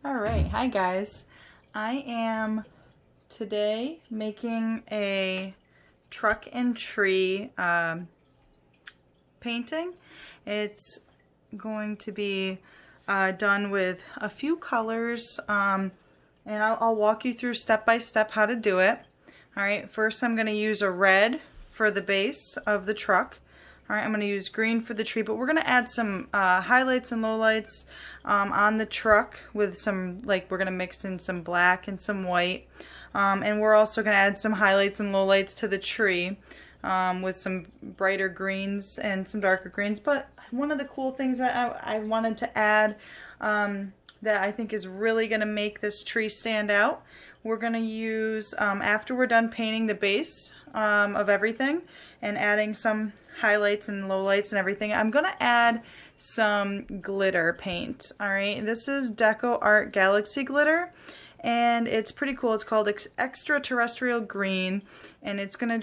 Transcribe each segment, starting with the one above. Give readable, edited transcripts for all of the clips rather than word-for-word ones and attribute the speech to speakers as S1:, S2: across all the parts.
S1: Alright, hi guys. I am today making a truck and tree painting. It's going to be done with a few colors, and I'll walk you through step by step how to do it. Alright, first I'm going to use a red for the base of the truck. Alright, I'm going to use green for the tree, but we're going to add some highlights and lowlights on the truck with some, we're going to mix in some black and some white. And we're also going to add some highlights and lowlights to the tree with some brighter greens and some darker greens. But one of the cool things that I wanted to add that I think is really going to make this tree stand out, we're going to use, after we're done painting the base of everything and adding some highlights and lowlights and everything, I'm going to add some glitter paint. Alright, this is Deco Art Galaxy glitter, and it's pretty cool. It's called Extraterrestrial Green, and it's gonna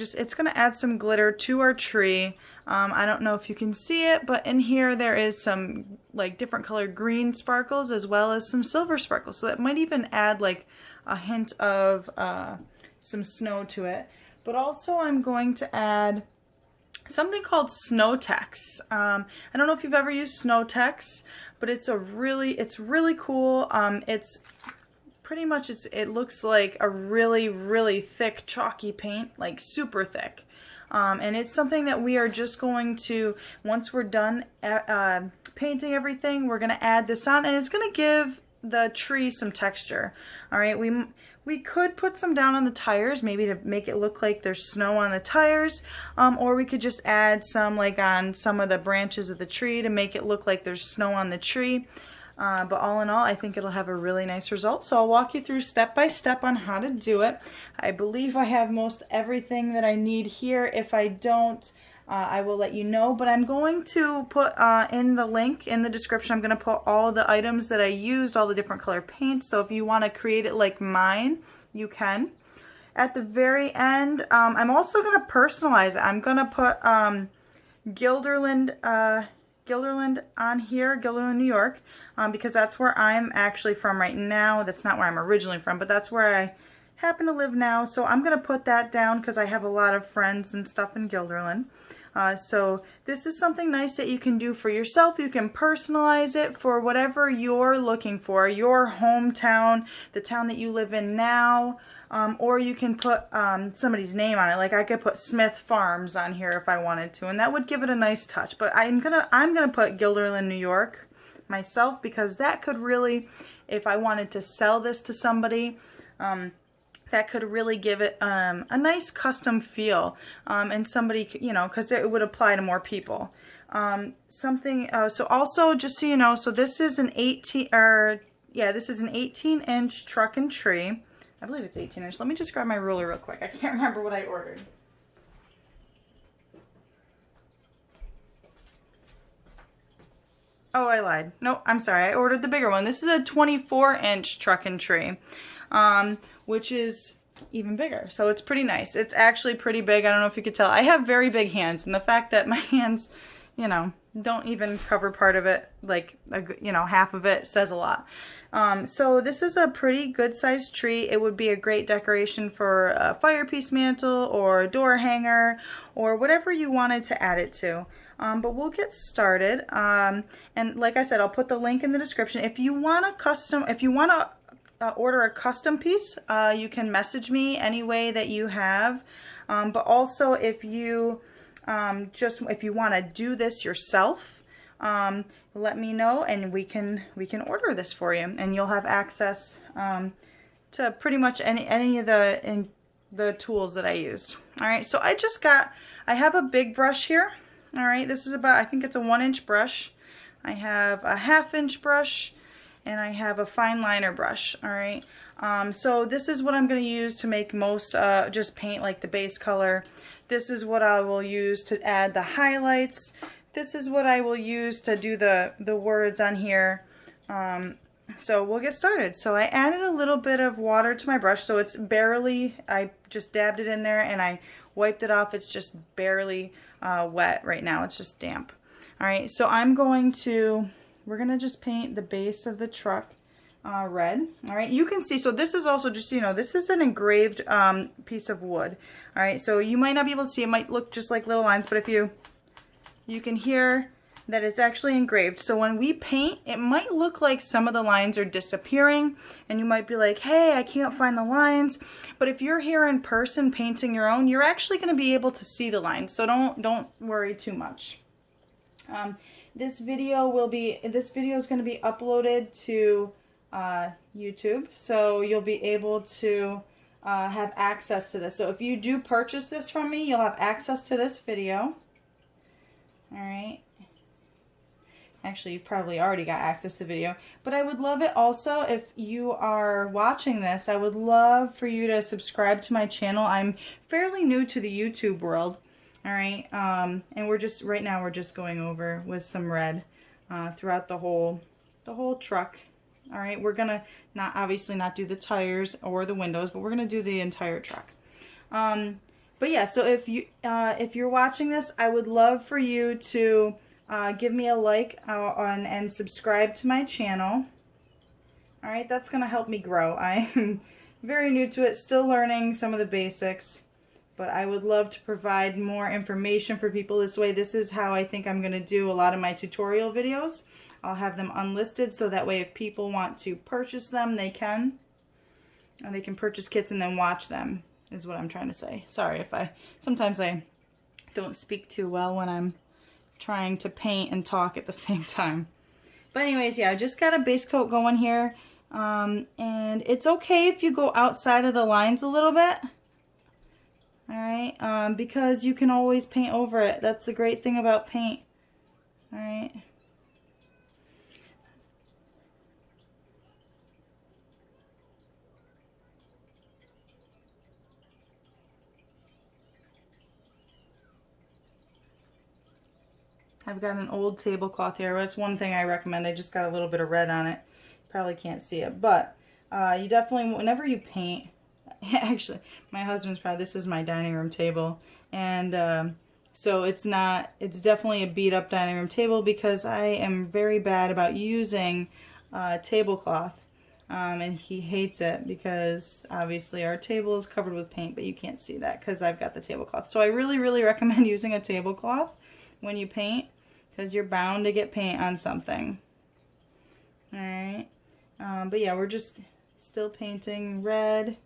S1: add some glitter to our tree. I don't know if you can see it, but in here there is some different colored green sparkles as well as some silver sparkles, so that might even add a hint of some snow to it. But also I'm going to add something called snow tacks. I don't know if you've ever used snow tacks, but it's really cool. It's pretty much, it looks like a really thick chalky paint, like super thick. And it's something that we are just going to, once we're done painting everything, we're going to add this on, and it's going to give the tree some texture. Alright, we could put some down on the tires, maybe to make it look like there's snow on the tires, or we could just add some on some of the branches of the tree to make it look like there's snow on the tree. But all in all, I think it'll have a really nice result. So I'll walk you through step by step on how to do it. I believe I have most everything that I need here. If I don't, I will let you know, but I'm going to put in the link in the description, I'm going to put all the items that I used, all the different color paints, so if you want to create it like mine, you can. At the very end, I'm also going to personalize it. I'm going to put Guilderland on here, Guilderland, New York, because that's where I'm actually from right now. That's not where I'm originally from, but that's where I happen to live now, so I'm going to put that down because I have a lot of friends and stuff in Guilderland. So this is something nice that you can do for yourself. You can personalize it for whatever you're looking for, your hometown, the town that you live in now, or you can put somebody's name on it. Like I could put Smith Farms on here if I wanted to, and that would give it a nice touch. But I'm gonna put Guilderland, New York myself, because that could really, if I wanted to sell this to somebody, that could really give it a nice custom feel, and somebody, because it would apply to more people. So also, just so you know, so this is an 18-inch truck and tree. I believe it's 18 inch. Let me just grab my ruler real quick. I can't remember what I ordered. Oh, I lied. No, I'm sorry. I ordered the bigger one. This is a 24-inch truck and tree, which is even bigger. So it's pretty nice. It's actually pretty big. I don't know if you could tell. I have very big hands, and the fact that my hands, don't even cover part of it, half of it, says a lot. So this is a pretty good sized tree. It would be a great decoration for a fireplace mantle or a door hanger or whatever you wanted to add it to. But we'll get started. And like I said, I'll put the link in the description. If you want to order a custom piece, you can message me any way that you have. But also, if you if you want to do this yourself, let me know, and we can order this for you, and you'll have access to pretty much any of the tools that I used. All right, so I have a big brush here. All right, this is about, I think it's a 1-inch brush. I have a 1/2-inch brush, and I have a fine liner brush. All right, so this is what I'm going to use to make most, just paint like the base color. This is what I will use to add the highlights. This is what I will use to do the words on here. So we'll get started. So I added a little bit of water to my brush, so it's barely, I just dabbed it in there and I wiped it off. It's just barely wet right now. It's just damp. All right, so we're gonna just paint the base of the truck red. All right, you can see, so this is also, just so you know, this is an engraved piece of wood. All right, so you might not be able to see, it might look just like little lines, but if you can hear that it's actually engraved. So when we paint, it might look like some of the lines are disappearing, and you might be like, hey, I can't find the lines. But if you're here in person painting your own, you're actually going to be able to see the lines, so don't worry too much. This video is going to be uploaded to YouTube, so you'll be able to have access to this. So if you do purchase this from me, you'll have access to this video. All right. Actually, you've probably already got access to the video, but I would love it also if you are watching this. I would love for you to subscribe to my channel. I'm fairly new to the YouTube world. All right, and right now we're just going over with some red throughout the whole truck. All right, we're gonna obviously not do the tires or the windows, but we're gonna do the entire truck. But yeah, so if you're watching this, I would love for you to give me a like and subscribe to my channel. All right, that's gonna help me grow. I'm very new to it, still learning some of the basics. But I would love to provide more information for people this way. This is how I think I'm going to do a lot of my tutorial videos. I'll have them unlisted so that way if people want to purchase them, they can. And they can purchase kits and then watch them, is what I'm trying to say. Sorry if sometimes I don't speak too well when I'm trying to paint and talk at the same time. But anyways, yeah, I just got a base coat going here. And it's okay if you go outside of the lines a little bit. Alright, because you can always paint over it. That's the great thing about paint. Alright. I've got an old tablecloth here. That's one thing I recommend. I just got a little bit of red on it. Probably can't see it, but you definitely, whenever you paint, actually, my husband's proud. This is my dining room table, and so it's definitely a beat up dining room table because I am very bad about using tablecloth, and he hates it because obviously our table is covered with paint, but you can't see that because I've got the tablecloth. So I really recommend using a tablecloth when you paint because you're bound to get paint on something. All right, but yeah, we're just still painting red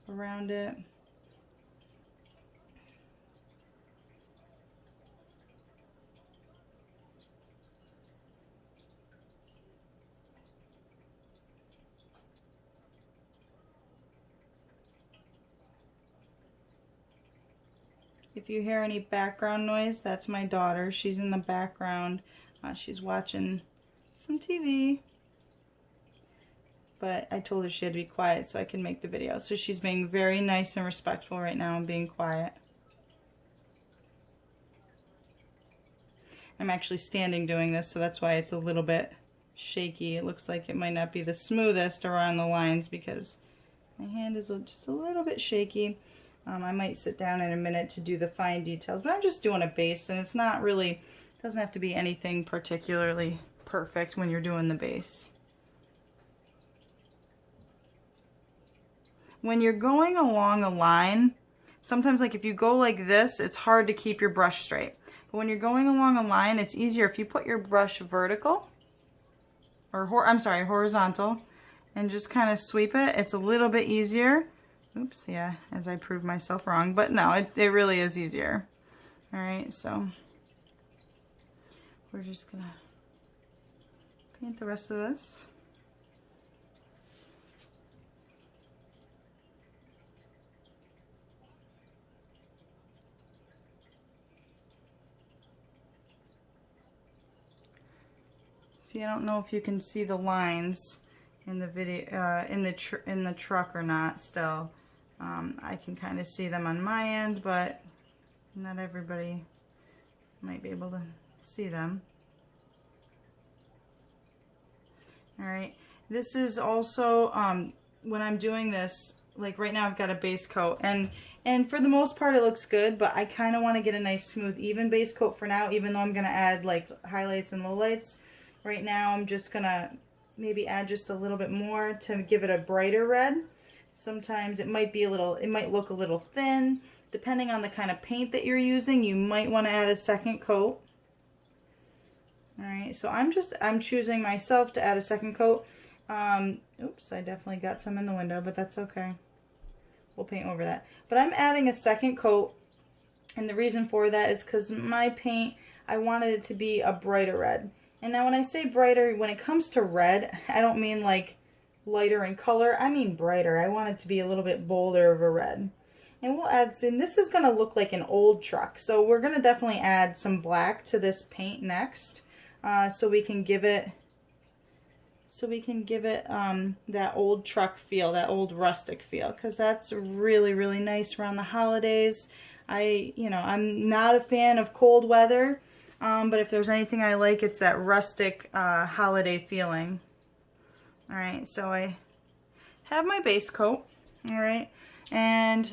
S1: around it. If you hear any background noise, that's my daughter. She's in the background. She's watching some TV. But I told her she had to be quiet so I can make the video. So she's being very nice and respectful right now and being quiet. I'm actually standing doing this, so that's why it's a little bit shaky. It looks like it might not be the smoothest around the lines because my hand is just a little bit shaky. I might sit down in a minute to do the fine details, but I'm just doing a base, and it's not really, doesn't have to be anything particularly perfect when you're doing the base. When you're going along a line, sometimes like if you go like this, it's hard to keep your brush straight. But when you're going along a line, it's easier if you put your brush vertical, or I'm sorry, horizontal, and just kind of sweep it. It's a little bit easier. Oops, yeah, as I prove myself wrong, but no, it really is easier. All right, so we're just gonna paint the rest of this. See, I don't know if you can see the lines in the video, in the truck or not. Still, I can kind of see them on my end, but not everybody might be able to see them. All right, this is also when I'm doing this. Like right now, I've got a base coat, and for the most part, it looks good. But I kind of want to get a nice, smooth, even base coat for now. Even though I'm gonna add like highlights and lowlights. Right now I'm just gonna maybe add just a little bit more to give it a brighter red. Sometimes it might look a little thin. Depending on the kind of paint that you're using, you might want to add a second coat. All right, so I'm choosing myself to add a second coat. Oops, I definitely got some in the window, but that's okay. We'll paint over that. But I'm adding a second coat, and the reason for that is because my paint, I wanted it to be a brighter red. And now when I say brighter, when it comes to red, I don't mean like lighter in color, I mean brighter. I want it to be a little bit bolder of a red. And we'll add some, this is going to look like an old truck, so we're going to definitely add some black to this paint next, so we can give it that old truck feel, that old rustic feel, because that's really, really nice around the holidays. I'm not a fan of cold weather, but if there's anything I like, it's that rustic holiday feeling. All right, so I have my base coat, all right, and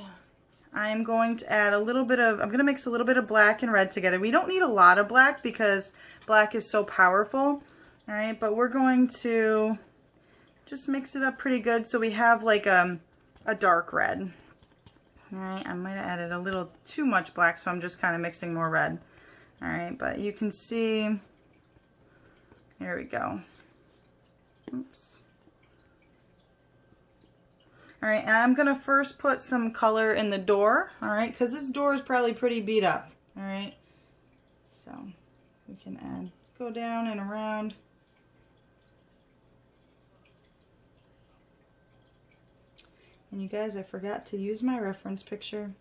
S1: I'm going to add I'm going to mix a little bit of black and red together. We don't need a lot of black because black is so powerful, all right, but we're going to just mix it up pretty good so we have like a dark red. All right, I might have added a little too much black, so I'm just kind of mixing more red. All right, but you can see, there we go. Oops. All right, and I'm gonna first put some color in the door, all right, because this door is probably pretty beat up, all right. So we can go down and around. And you guys, I forgot to use my reference picture.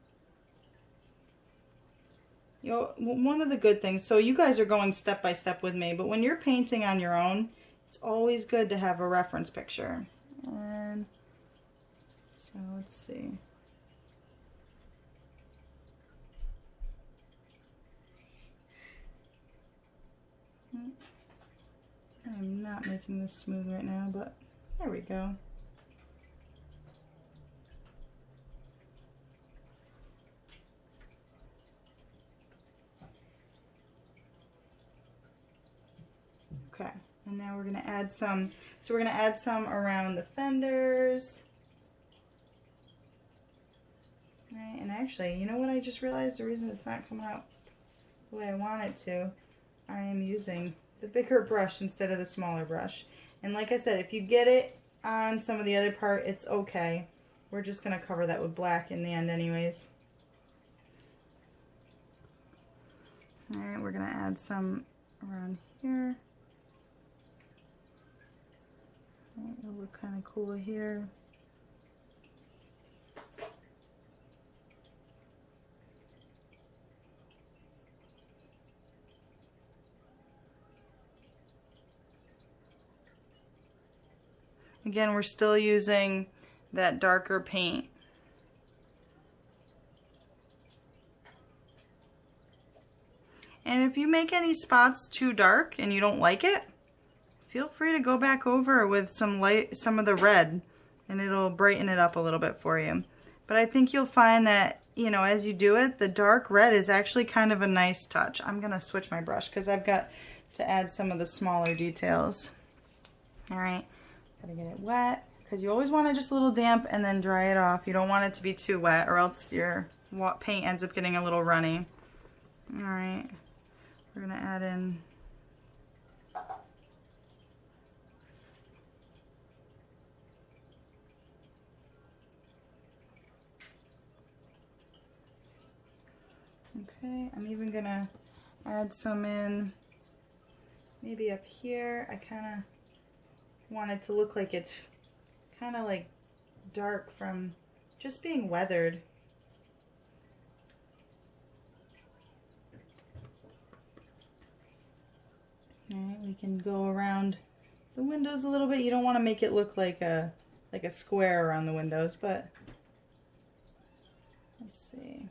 S1: One of the good things, so you guys are going step by step with me, but when you're painting on your own, it's always good to have a reference picture. And so let's see. I'm not making this smooth right now, but there we go. Okay, and now we're going to add some, so we're going to add some around the fenders. Right, and actually, you know what I just realized? The reason it's not coming out the way I want it to, I am using the bigger brush instead of the smaller brush. And like I said, if you get it on some of the other part, it's okay. We're just going to cover that with black in the end anyways. Alright, we're going to add some around here. It'll look kind of cool here. Again, we're still using that darker paint. And if you make any spots too dark and you don't like it, feel free to go back over with some of the red, and it'll brighten it up a little bit for you. But I think you'll find that, you know, as you do it, the dark red is actually kind of a nice touch. I'm gonna switch my brush because I've got to add some of the smaller details. All right. Gotta get it wet, because you always want it just a little damp and then dry it off. You don't want it to be too wet, or else your paint ends up getting a little runny. Alright, we're gonna add in okay, I'm even gonna add some in maybe up here. I kinda want it to look like it's kind of like dark from just being weathered. Alright, we can go around the windows a little bit. You don't want to make it look like a square around the windows, but let's see.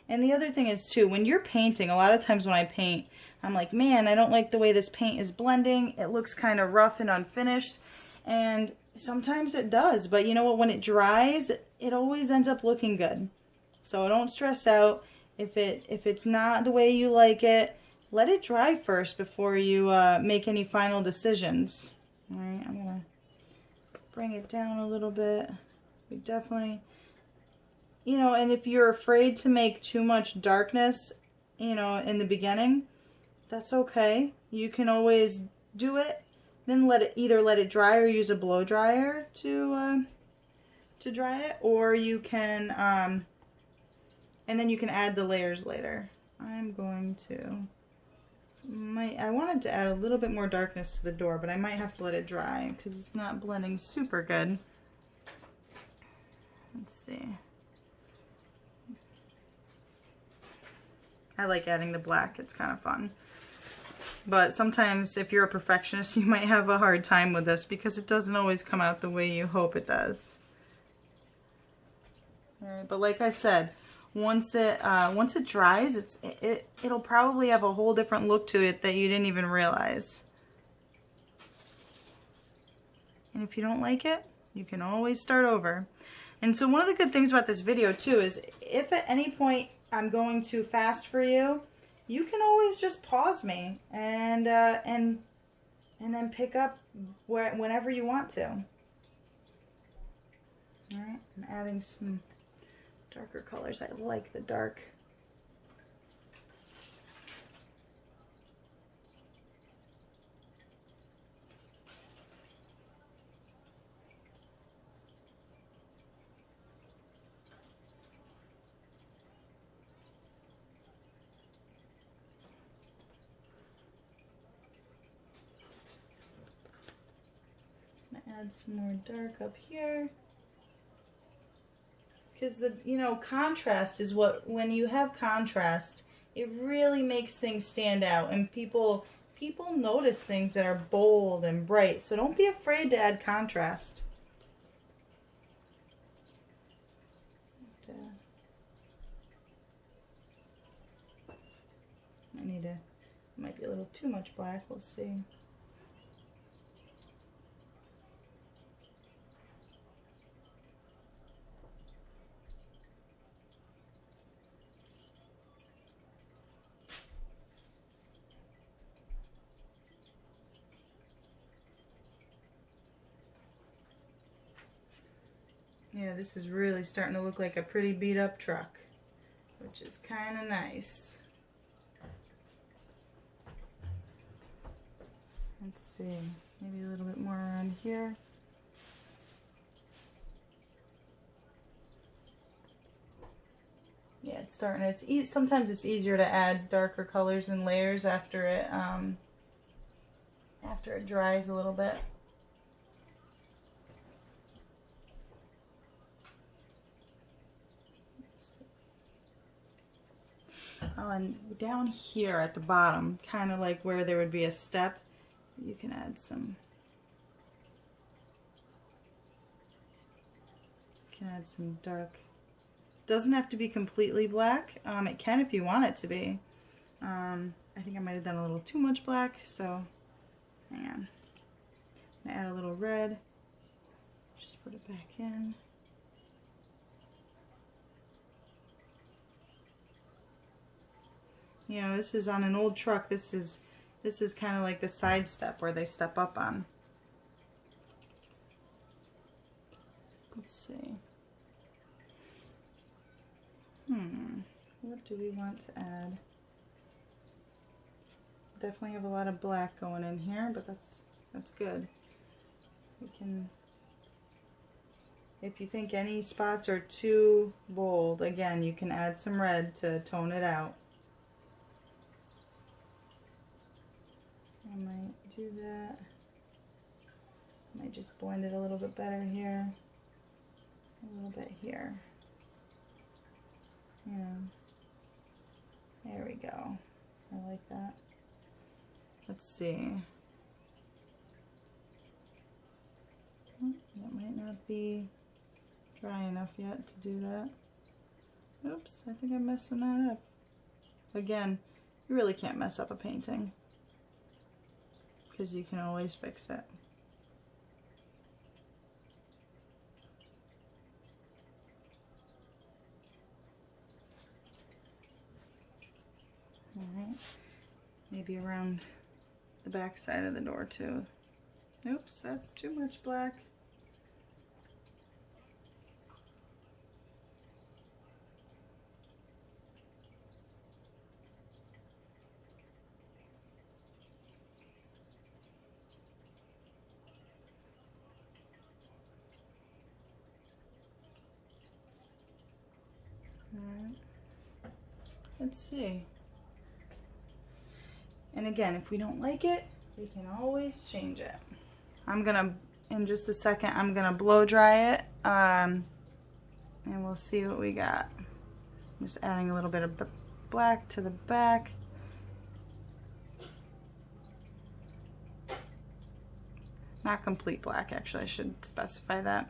S1: And the other thing is too, when you're painting, a lot of times when I paint, I'm like, man, I don't like the way this paint is blending. It looks kind of rough and unfinished. And sometimes it does, but you know what? When it dries, it always ends up looking good. So don't stress out if it's not the way you like it. let it dry first before you make any final decisions. All right, I'm gonna bring it down a little bit. We definitely, you know, and if you're afraid to make too much darkness, you know, in the beginning, that's okay. You can always do it, then either let it dry or use a blow dryer to dry it, or you can, and then you can add the layers later. I'm going to, I wanted to add a little bit more darkness to the door, but I might have to let it dry because it's not blending super good. Let's see. I like adding the black, it's kind of fun. But sometimes if you're a perfectionist, you might have a hard time with this because it doesn't always come out the way you hope it does. All right, but like I said, once it dries, it'll probably have a whole different look to it that you didn't even realize. And if you don't like it, you can always start over. And so one of the good things about this video too is if at any point I'm going too fast for you, you can always just pause me and then pick up whenever you want to. All right, I'm adding some darker colors. I like the dark. Add some more dark up here, because the, you know, contrast is what, when you have contrast, it really makes things stand out, and people notice things that are bold and bright, so don't be afraid to add contrast. It might be a little too much black, we'll see. Yeah, this is really starting to look like a pretty beat up truck, which is kind of nice. Let's see, maybe a little bit more around here. Yeah, it's starting. Sometimes it's easier to add darker colors and layers after it dries a little bit. Oh, and down here at the bottom, kind of like where there would be a step, you can add some. You can add some dark. Doesn't have to be completely black. It can if you want it to be. I think I might have done a little too much black, so hang on. I'm gonna add a little red. Just put it back in. You know, this is on an old truck. This is kind of like the side step where they step up on. Let's see. What do we want to add? Definitely have a lot of black going in here, but that's good. We can, if you think any spots are too bold, again, you can add some red to tone it out. I might do that. I might just blend it a little bit better here. A little bit here. Yeah. There we go. I like that. Let's see. That might not be dry enough yet to do that. Oops, I think I'm messing that up. Again, you really can't mess up a painting, because you can always fix it. Alright, maybe around the back side of the door too. Oops, that's too much black. Alright, let's see. And again, if we don't like it, we can always change it. I'm gonna, in just a second, I'm gonna blow dry it, and we'll see what we got. Just adding a little bit of black to the back. Not complete black, actually, I should specify that.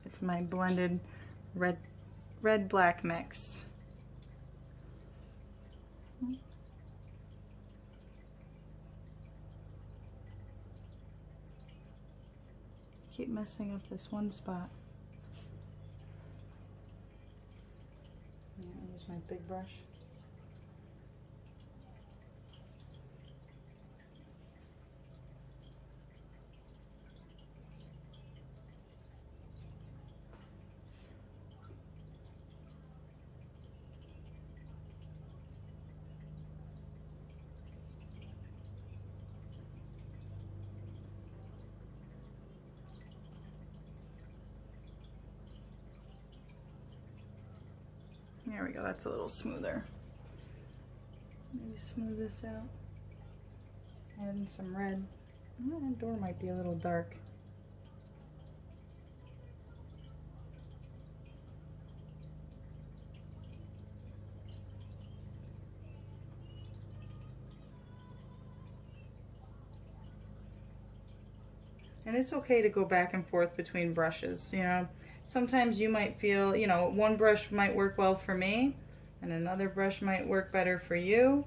S1: It's my blended red-black mix. Keep messing up this one spot. I'll use my big brush. There we go, that's a little smoother. Maybe smooth this out. Add in some red. Oh, that door might be a little dark. And it's okay to go back and forth between brushes, you know. Sometimes you might feel, you know, one brush might work well for me and another brush might work better for you.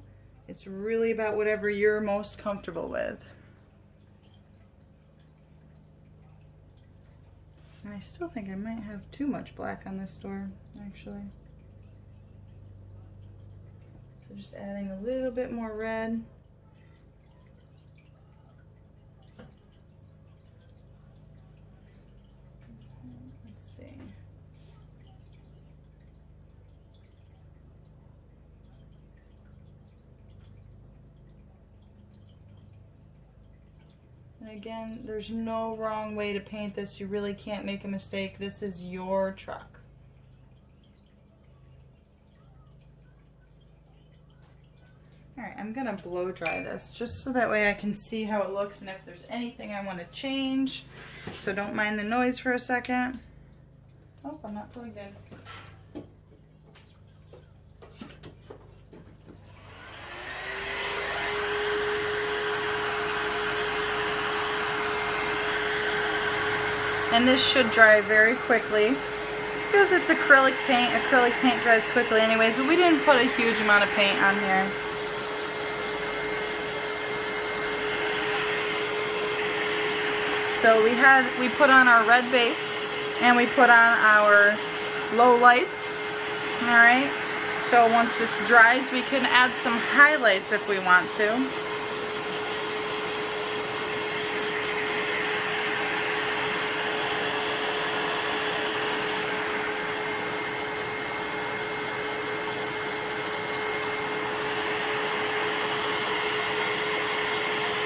S1: It's really about whatever you're most comfortable with. And I still think I might have too much black on this door, actually. So just adding a little bit more red. And again, there's no wrong way to paint this. You really can't make a mistake. This is your truck. Alright, I'm going to blow dry this just so that way I can see how it looks and if there's anything I want to change. So don't mind the noise for a second. Oh, I'm not plugged in. And this should dry very quickly because it's acrylic paint. Acrylic paint dries quickly anyways, but we didn't put a huge amount of paint on here. So we put on our red base and we put on our low lights. Alright, so once this dries we can add some highlights if we want to.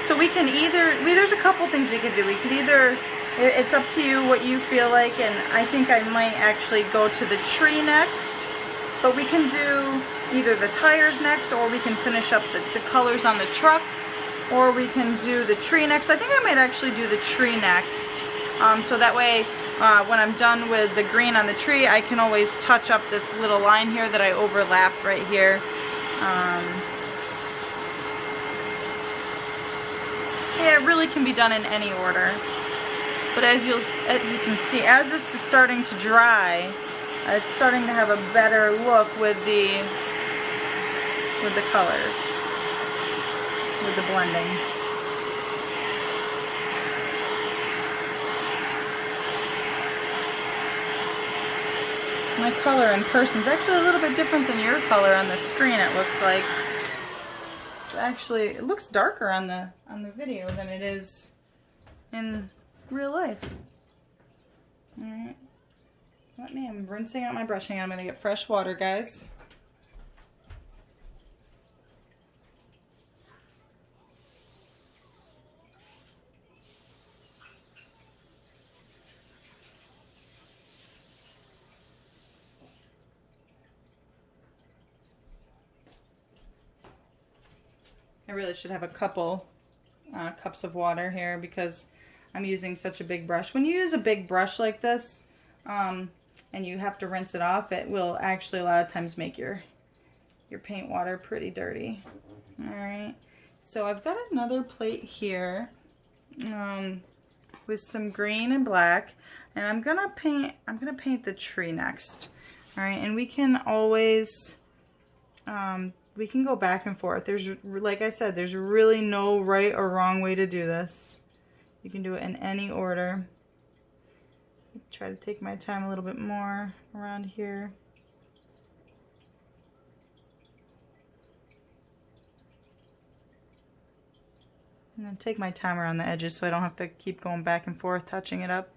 S1: So we can either, there's a couple things we could do. We could either, it's up to you what you feel like, and I think I might actually go to the tree next. But we can do either the tires next, or we can finish up the colors on the truck, or we can do the tree next. I think I might actually do the tree next. So that way, when I'm done with the green on the tree, I can always touch up this little line here that I overlapped right here. Yeah, it really can be done in any order. But as you can see, as this is starting to dry, it's starting to have a better look with the colors, with the blending. My color in person is actually a little bit different than your color on the screen, it looks like. It's actually, it looks darker on the video than it is in real life. Alright. I'm rinsing out my brush. Hang on, I'm going to get fresh water, guys. I really should have a couple cups of water here because I'm using such a big brush. When you use a big brush like this, and you have to rinse it off, it will actually a lot of times make your paint water pretty dirty. Alright, so I've got another plate here with some green and black, and I'm gonna paint the tree next. Alright, and we can always we can go back and forth. There's, like I said, there's really no right or wrong way to do this. You can do it in any order. Try to take my time a little bit more around here. And then take my time around the edges so I don't have to keep going back and forth touching it up.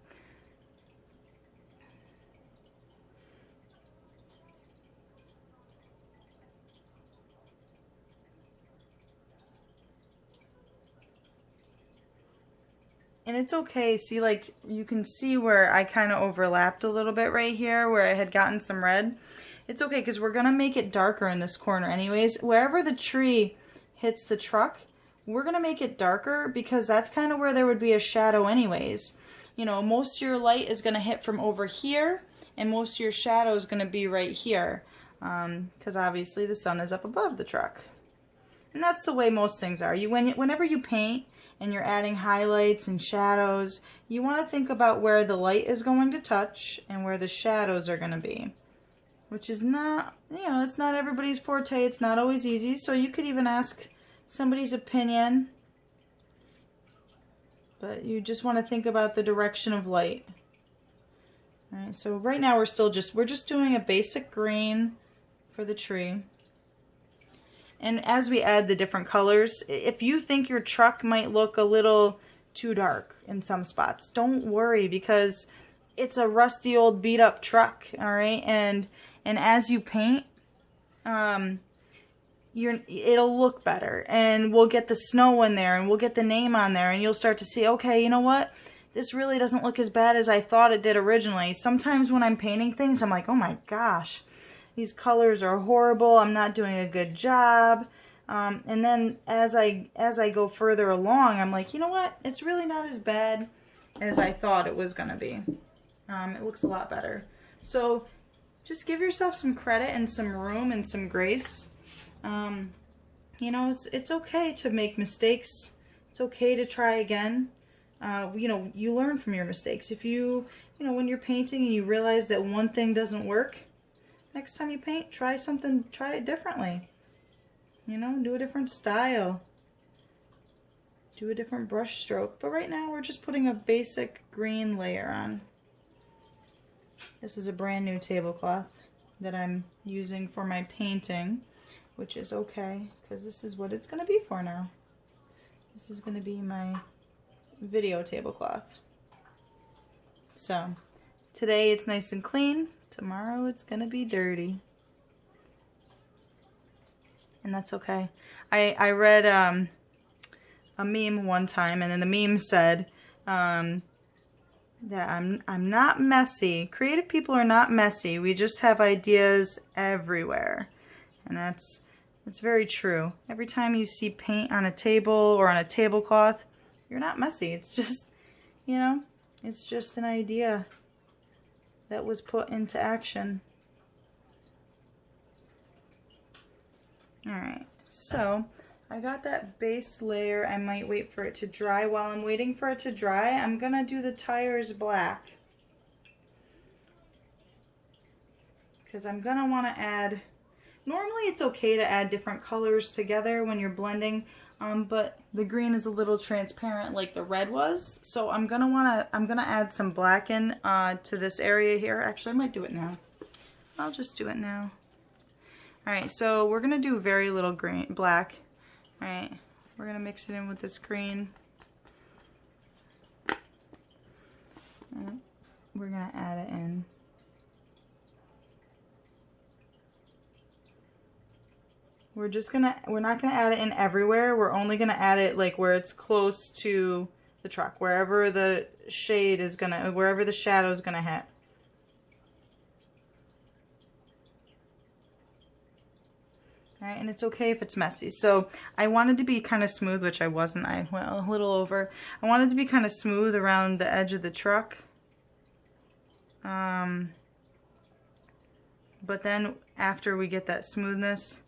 S1: And it's okay, see, like, you can see where I kind of overlapped a little bit right here where I had gotten some red. It's okay because we're going to make it darker in this corner anyways. Wherever the tree hits the truck, we're going to make it darker because that's kind of where there would be a shadow anyways. You know, most of your light is going to hit from over here and most of your shadow is going to be right here because obviously the sun is up above the truck. And that's the way most things are. Whenever you paint, and you're adding highlights and shadows, you want to think about where the light is going to touch and where the shadows are going to be. Which is not, you know, it's not everybody's forte, it's not always easy, so you could even ask somebody's opinion. But you just want to think about the direction of light. Alright, so right now we're just doing a basic green for the tree. And as we add the different colors, if you think your truck might look a little too dark in some spots, don't worry because it's a rusty old beat up truck, all right? And as you paint, it'll look better. And we'll get the snow in there and we'll get the name on there and you'll start to see, okay, you know what? This really doesn't look as bad as I thought it did originally. Sometimes when I'm painting things, I'm like, oh my gosh. These colors are horrible. I'm not doing a good job. And then as I go further along, I'm like, you know what? It's really not as bad as I thought it was going to be. It looks a lot better. So just give yourself some credit and some room and some grace. You know, it's okay to make mistakes. It's okay to try again. You know, you learn from your mistakes. If you know, when you're painting and you realize that one thing doesn't work, next time you paint, try it differently. You know, do a different style. Do a different brush stroke. But right now we're just putting a basic green layer on. This is a brand new tablecloth that I'm using for my painting, which is okay because this is what it's going to be for now. This is going to be my video tablecloth. So today it's nice and clean. Tomorrow it's gonna be dirty. And that's okay. I read a meme one time and then the meme said that I'm not messy. Creative people are not messy. We just have ideas everywhere. And that's very true. Every time you see paint on a table or on a tablecloth, you're not messy. It's just, you know, it's just an idea that was put into action. Alright, so I got that base layer. I might wait for it to dry. While I'm waiting for it to dry, I'm gonna do the tires black. Because I'm gonna want to add, normally it's okay to add different colors together when you're blending, but the green is a little transparent like the red was, so I'm gonna add some black in to this area here. Actually, I might do it now. I'll just do it now. Alright, so we're gonna do very little black Alright, we're going to mix it in with this green. And we're going to add it in. We're not gonna add it in everywhere. We're only gonna add it like where it's close to the truck, wherever the shade is gonna, wherever the shadow is gonna hit. All right, and it's okay if it's messy. So I wanted to be kind of smooth, which I wasn't. I went a little over. I wanted to be kind of smooth around the edge of the truck. But then after we get that smoothness,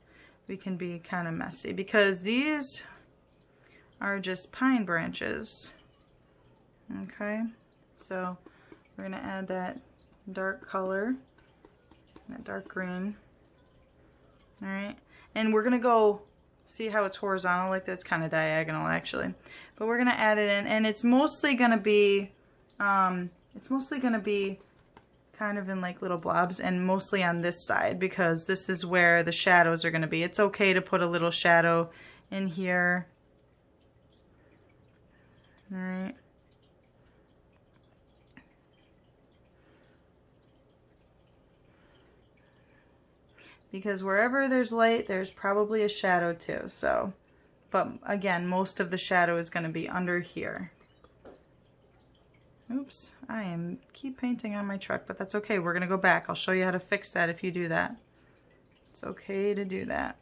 S1: we can be kind of messy because these are just pine branches. Okay, so we're gonna add that dark color, that dark green. All right, and we're gonna go see how it's horizontal like that. It's kind of diagonal actually, but we're gonna add it in, and it's mostly gonna be kind of in like little blobs, and mostly on this side because this is where the shadows are going to be. It's okay to put a little shadow in here. All right. Because wherever there's light, there's probably a shadow too. So, but again, most of the shadow is going to be under here. Oops, keep painting on my truck, but that's okay. We're gonna go back. I'll show you how to fix that if you do that. It's okay to do that.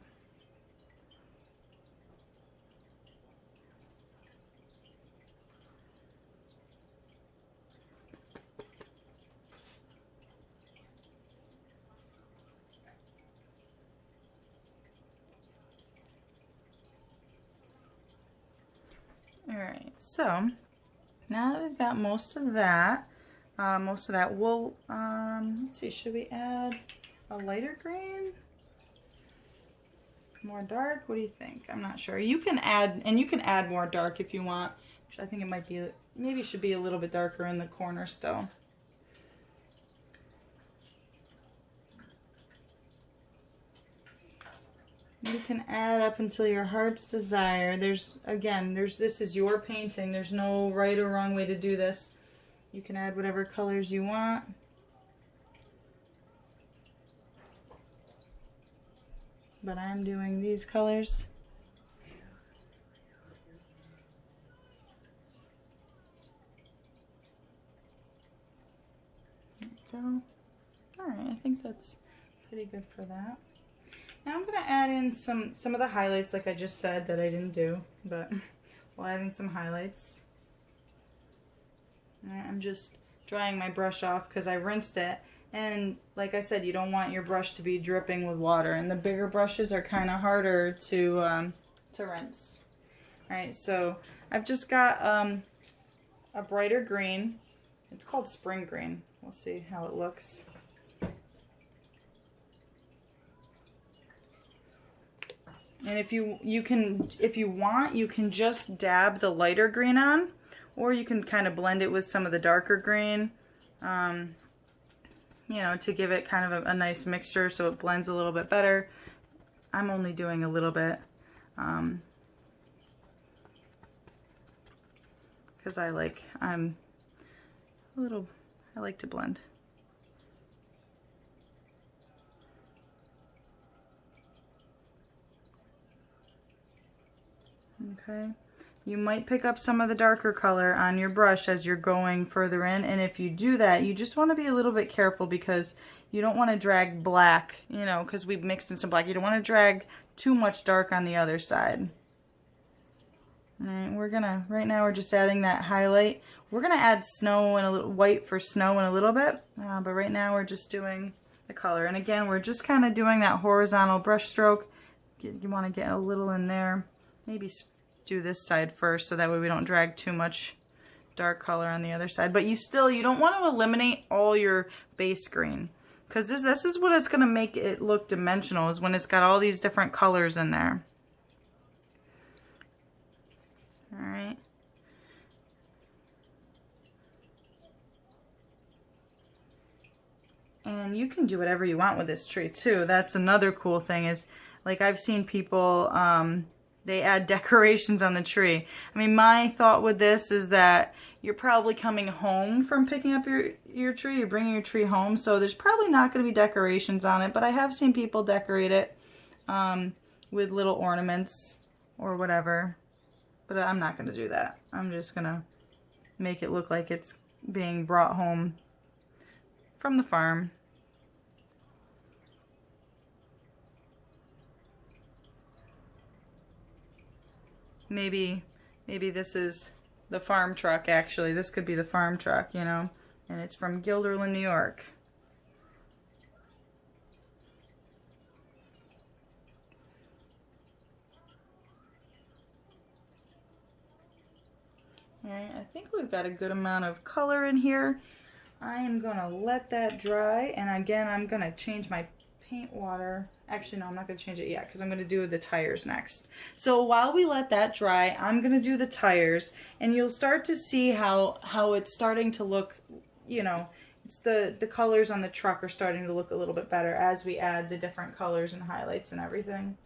S1: All right, so now that we've got most of that, we'll, let's see, should we add a lighter green? More dark? What do you think? I'm not sure. You can add, and you can add more dark if you want. I think it might be, maybe it should be a little bit darker in the corner still. You can add up until your heart's desire. This is your painting. There's no right or wrong way to do this. You can add whatever colors you want. But I'm doing these colors. There we go. Alright, I think that's pretty good for that. Now I'm going to add in some of the highlights like I just said that I didn't do, but we'll add in some highlights. Right, I'm just drying my brush off because I rinsed it, and like I said, you don't want your brush to be dripping with water, and the bigger brushes are kind of harder to rinse. Alright, so I've just got a brighter green. It's called spring green. We'll see how it looks. And if you want, you can just dab the lighter green on, or you can kind of blend it with some of the darker green, you know, to give it kind of a nice mixture so it blends a little bit better. I'm only doing a little bit because I like to blend. Okay, you might pick up some of the darker color on your brush as you're going further in, and if you do that, you just want to be a little bit careful because you don't want to drag black, you know, because we've mixed in some black. You don't want to drag too much dark on the other side. Alright, right now we're just adding that highlight. We're gonna add snow and a little white for snow in a little bit, but right now we're just doing the color. And again, we're just kind of doing that horizontal brush stroke. You want to get a little in there. Maybe do this side first so that way we don't drag too much dark color on the other side. But you don't want to eliminate all your base green, because this is what it's going to make it look dimensional, is when it's got all these different colors in there. Alright. And you can do whatever you want with this tree too. That's another cool thing, is like I've seen people they add decorations on the tree. I mean, my thought with this is that you're probably coming home from picking up your tree, you're bringing your tree home, so there's probably not going to be decorations on it, but I have seen people decorate it with little ornaments or whatever, but I'm not going to do that. I'm just going to make it look like it's being brought home from the farm. Maybe this is the farm truck, actually. This could be the farm truck, you know, and it's from Guilderland, New York. Alright, I think we've got a good amount of color in here. I am going to let that dry, and again, I'm going to change my paint water. Actually, no, I'm not going to change it yet because I'm going to do the tires next. So while we let that dry, I'm going to do the tires, and you'll start to see how it's starting to look, you know, it's the colors on the truck are starting to look a little bit better as we add the different colors and highlights and everything.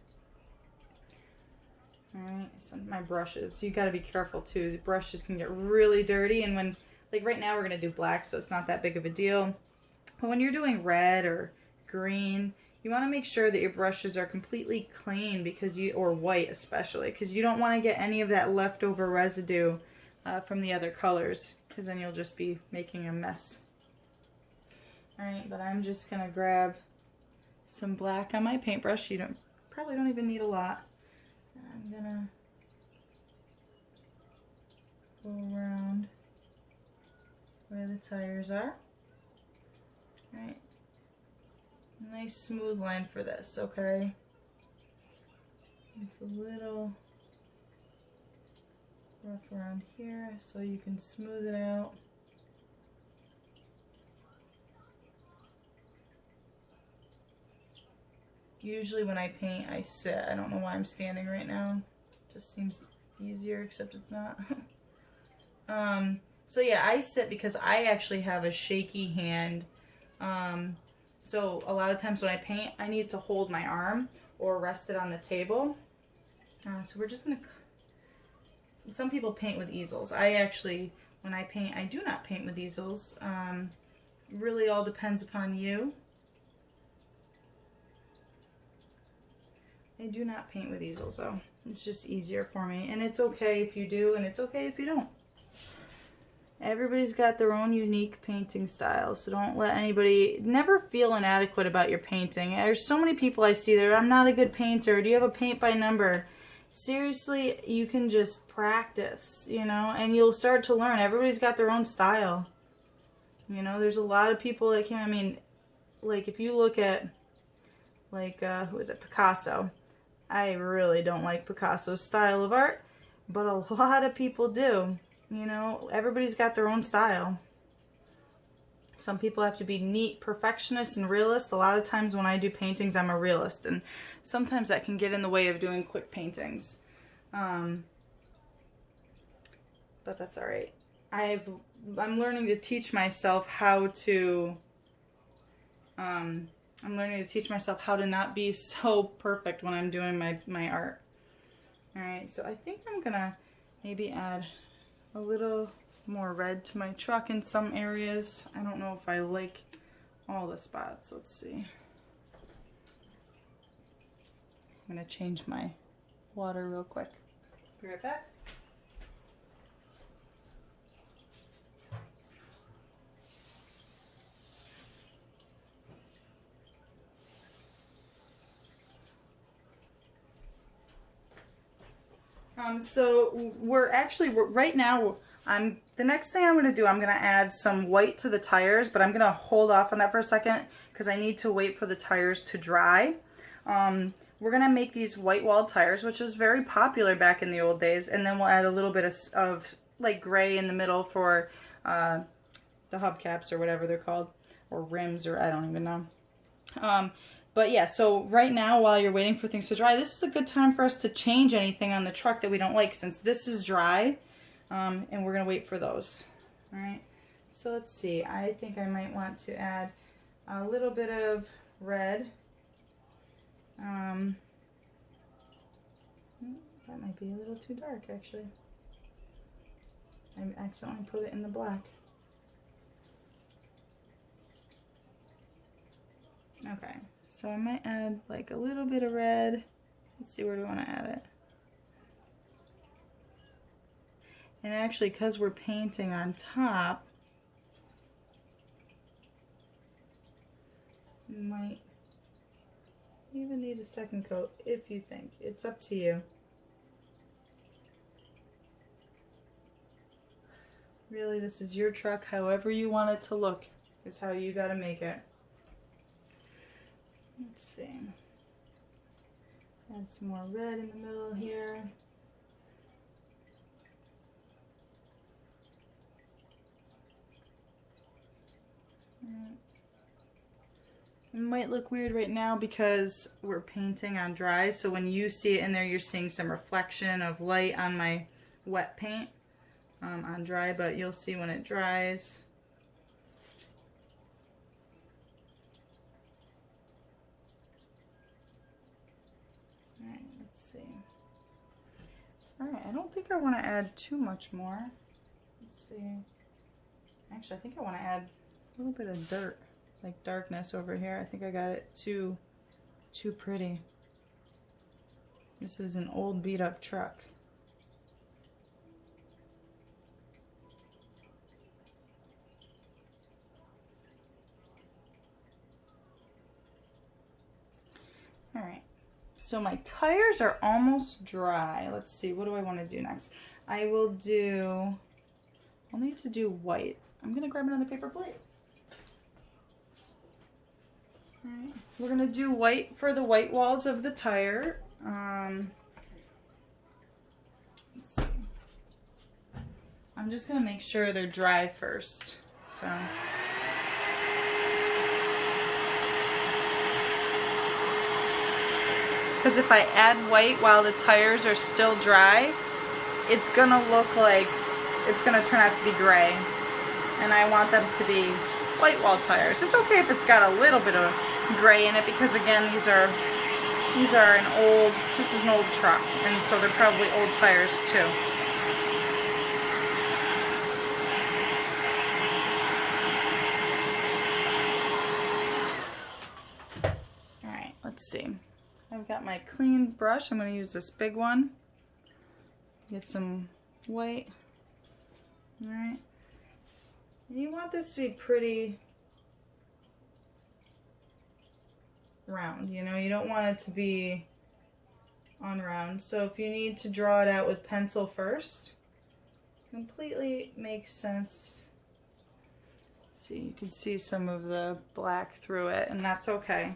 S1: Alright, some of my brushes. You got to be careful too. The brushes can get really dirty, and when, like right now we're going to do black, so it's not that big of a deal. But when you're doing red or green, you want to make sure that your brushes are completely clean, because or white especially, because you don't want to get any of that leftover residue from the other colors, because then you'll just be making a mess. Alright, but I'm just going to grab some black on my paintbrush. You probably don't even need a lot. I'm gonna go around where the tires are. Alright. Nice smooth line for this, okay? It's a little rough around here, so you can smooth it out. Usually when I paint, I sit. I don't know why I'm standing right now. It just seems easier, except it's not. So yeah, I sit because I actually have a shaky hand. So a lot of times when I paint, I need to hold my arm or rest it on the table. So we're just gonna, some people paint with easels. I actually, when I paint, I do not paint with easels. Really all depends upon you. I do not paint with easels though. It's just easier for me, and it's okay if you do, and it's okay if you don't. Everybody's got their own unique painting style, so don't let anybody, never feel inadequate about your painting. There's so many people I see there, I'm not a good painter. Do you have a paint by number? Seriously, you can just practice, you know, and you'll start to learn. Everybody's got their own style. You know, there's a lot of people that can, I mean, like if you look at, like, who is it, Picasso. I really don't like Picasso's style of art, but a lot of people do. You know, everybody's got their own style. Some people have to be neat perfectionists and realists. A lot of times when I do paintings, I'm a realist, and sometimes that can get in the way of doing quick paintings. But that's all right. I'm learning to teach myself how to I'm learning to teach myself how to not be so perfect when I'm doing my art. Alright, so I think I'm gonna maybe add a little more red to my truck in some areas. I don't know if I like all the spots. Let's see. I'm gonna change my water real quick. Be right back. So we're right now, the next thing I'm going to do, I'm going to add some white to the tires, but I'm going to hold off on that for a second because I need to wait for the tires to dry. We're going to make these white walled tires, which was very popular back in the old days, and then we'll add a little bit of like gray in the middle for the hubcaps or whatever they're called, or rims, or I don't even know. But yeah, so right now, while you're waiting for things to dry, this is a good time for us to change anything on the truck that we don't like, since this is dry, and we're going to wait for those. Alright, so let's see. I think I might want to add a little bit of red. That might be a little too dark, actually. I accidentally put it in the black. Okay, so I might add like a little bit of red. Let's see, where do I want to add it? And actually, because we're painting on top, you might even need a second coat if you think. It's up to you. Really, this is your truck. However you want it to look is how you got to make it. Let's see. Add some more red in the middle here. It might look weird right now because we're painting on dry, so when you see it in there, you're seeing some reflection of light on my wet paint on dry, but you'll see when it dries. Alright, let's see. Alright, I don't think I want to add too much more. Let's see. Actually, I think I want to add a little bit of dirt, like darkness over here. I think I got it too pretty. This is an old beat up truck. Alright, so my tires are almost dry. Let's see, what do I want to do next? I'll need to do white. I'm going to grab another paper plate. Alright, we're going to do white for the white walls of the tire. Let's see. I'm just going to make sure they're dry first. So. Because if I add white while the tires are still dry, it's going to look like it's going to turn out to be gray. And I want them to be white wall tires. It's okay if it's got a little bit of gray in it because again, this is an old truck, and so they're probably old tires too. Alright, let's see. I've got my clean brush. I'm going to use this big one. Get some white. Alright. You want this to be pretty round, you know, you don't want it to be unround. So if you need to draw it out with pencil first, completely makes sense. See, you can see some of the black through it, and that's okay.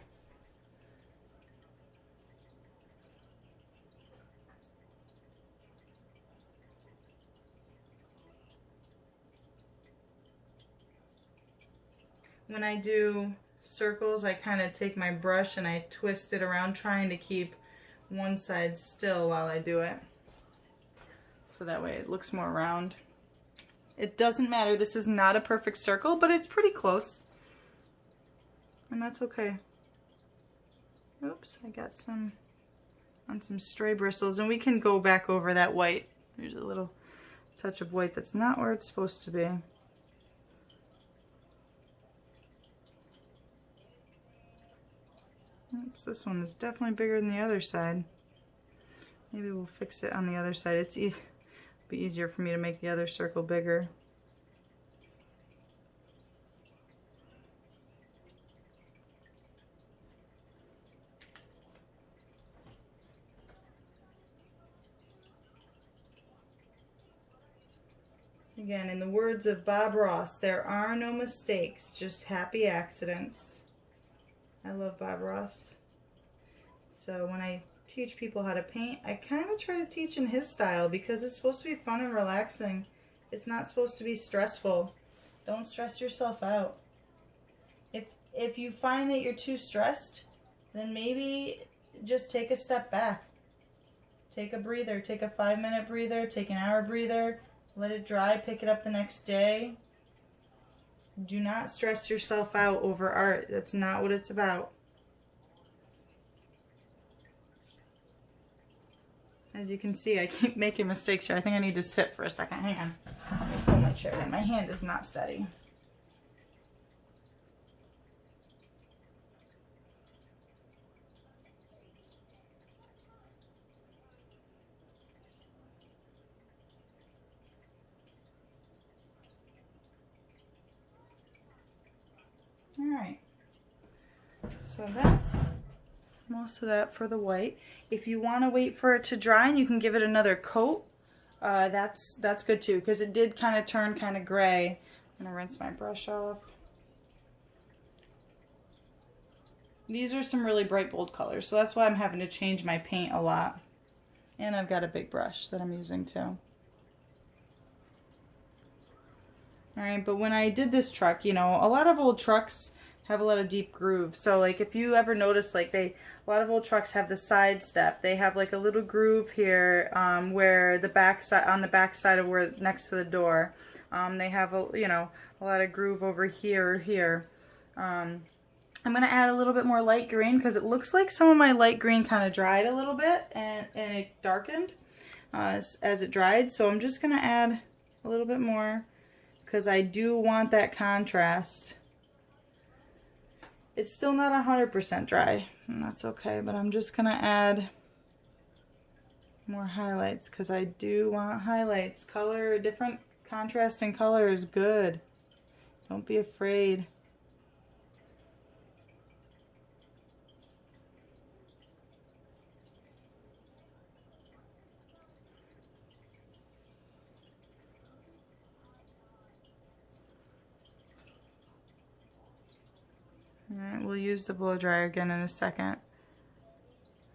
S1: When I do circles, I kind of take my brush and I twist it around, trying to keep one side still while I do it. So that way it looks more round. It doesn't matter, this is not a perfect circle, but it's pretty close. And that's okay. Oops, I got some stray bristles, and we can go back over that white. There's a little touch of white that's not where it's supposed to be. Oops, this one is definitely bigger than the other side. Maybe we'll fix it on the other side. It'll be easier for me to make the other circle bigger. Again, in the words of Bob Ross, there are no mistakes, just happy accidents. I love Bob Ross. So when I teach people how to paint, I kind of try to teach in his style because it's supposed to be fun and relaxing. It's not supposed to be stressful. Don't stress yourself out. If you find that you're too stressed, then maybe just take a step back. Take a breather. Take a 5-minute breather. Take an hour breather. Let it dry. Pick it up the next day. Do not stress yourself out over art. That's not what it's about. As you can see, I keep making mistakes here. I think I need to sit for a second. Hang on. Let me pull my chair in. My hand is not steady. All right. So that's most of that for the white. If you want to wait for it to dry and you can give it another coat, that's good too, because it did kind of turn kind of gray. I'm gonna rinse my brush off. These are some really bright bold colors, so that's why I'm having to change my paint a lot. And I've got a big brush that I'm using too. Alright, but when I did this truck, you know, a lot of old trucks have a lot of deep grooves. So like if you ever notice, like a lot of old trucks have the side step. They have like a little groove here where the back side, on the back side of where next to the door. They have a, you know, a lot of groove over here or here. I'm going to add a little bit more light green because it looks like some of my light green kind of dried a little bit and it darkened as it dried. So I'm just going to add a little bit more because I do want that contrast. It's still not 100% dry, and that's okay, but I'm just gonna add more highlights because I do want highlights. Color, different contrast in color is good. Don't be afraid. Alright, we'll use the blow dryer again in a second.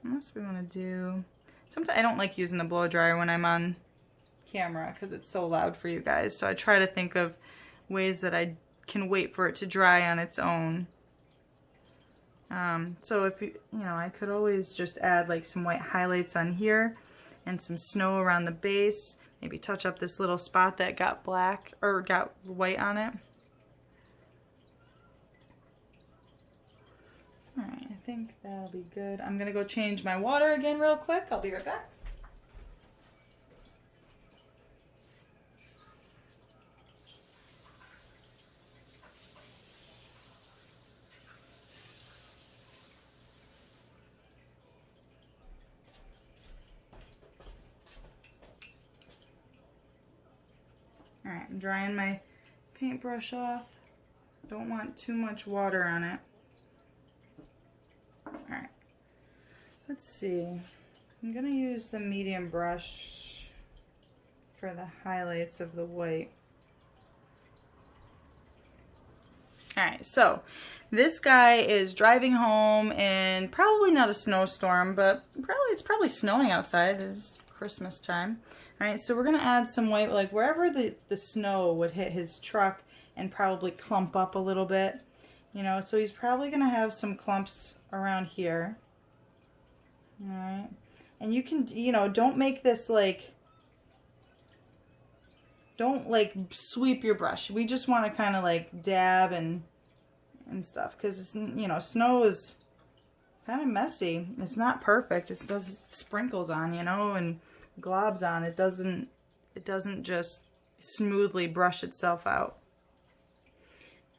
S1: What else we want to do? Sometimes I don't like using the blow dryer when I'm on camera because it's so loud for you guys. So I try to think of ways that I can wait for it to dry on its own. So if you know, I could always just add like some white highlights on here and some snow around the base. Maybe touch up this little spot that got black or got white on it. Alright, I think that'll be good. I'm going to go change my water again real quick. I'll be right back. Alright, I'm drying my paintbrush off. Don't want too much water on it. Alright, let's see. I'm going to use the medium brush for the highlights of the white. Alright, so this guy is driving home in probably not a snowstorm, but it's probably snowing outside. It's Christmas time. Alright, so we're going to add some white, like wherever the snow would hit his truck and probably clump up a little bit. You know, so he's probably going to have some clumps around here. Alright. And you can, you know, don't make this like, don't like sweep your brush. We just want to kind of like dab and stuff because it's, you know, snow is kind of messy. It's not perfect. It does sprinkles on, you know, and globs on. It doesn't just smoothly brush itself out.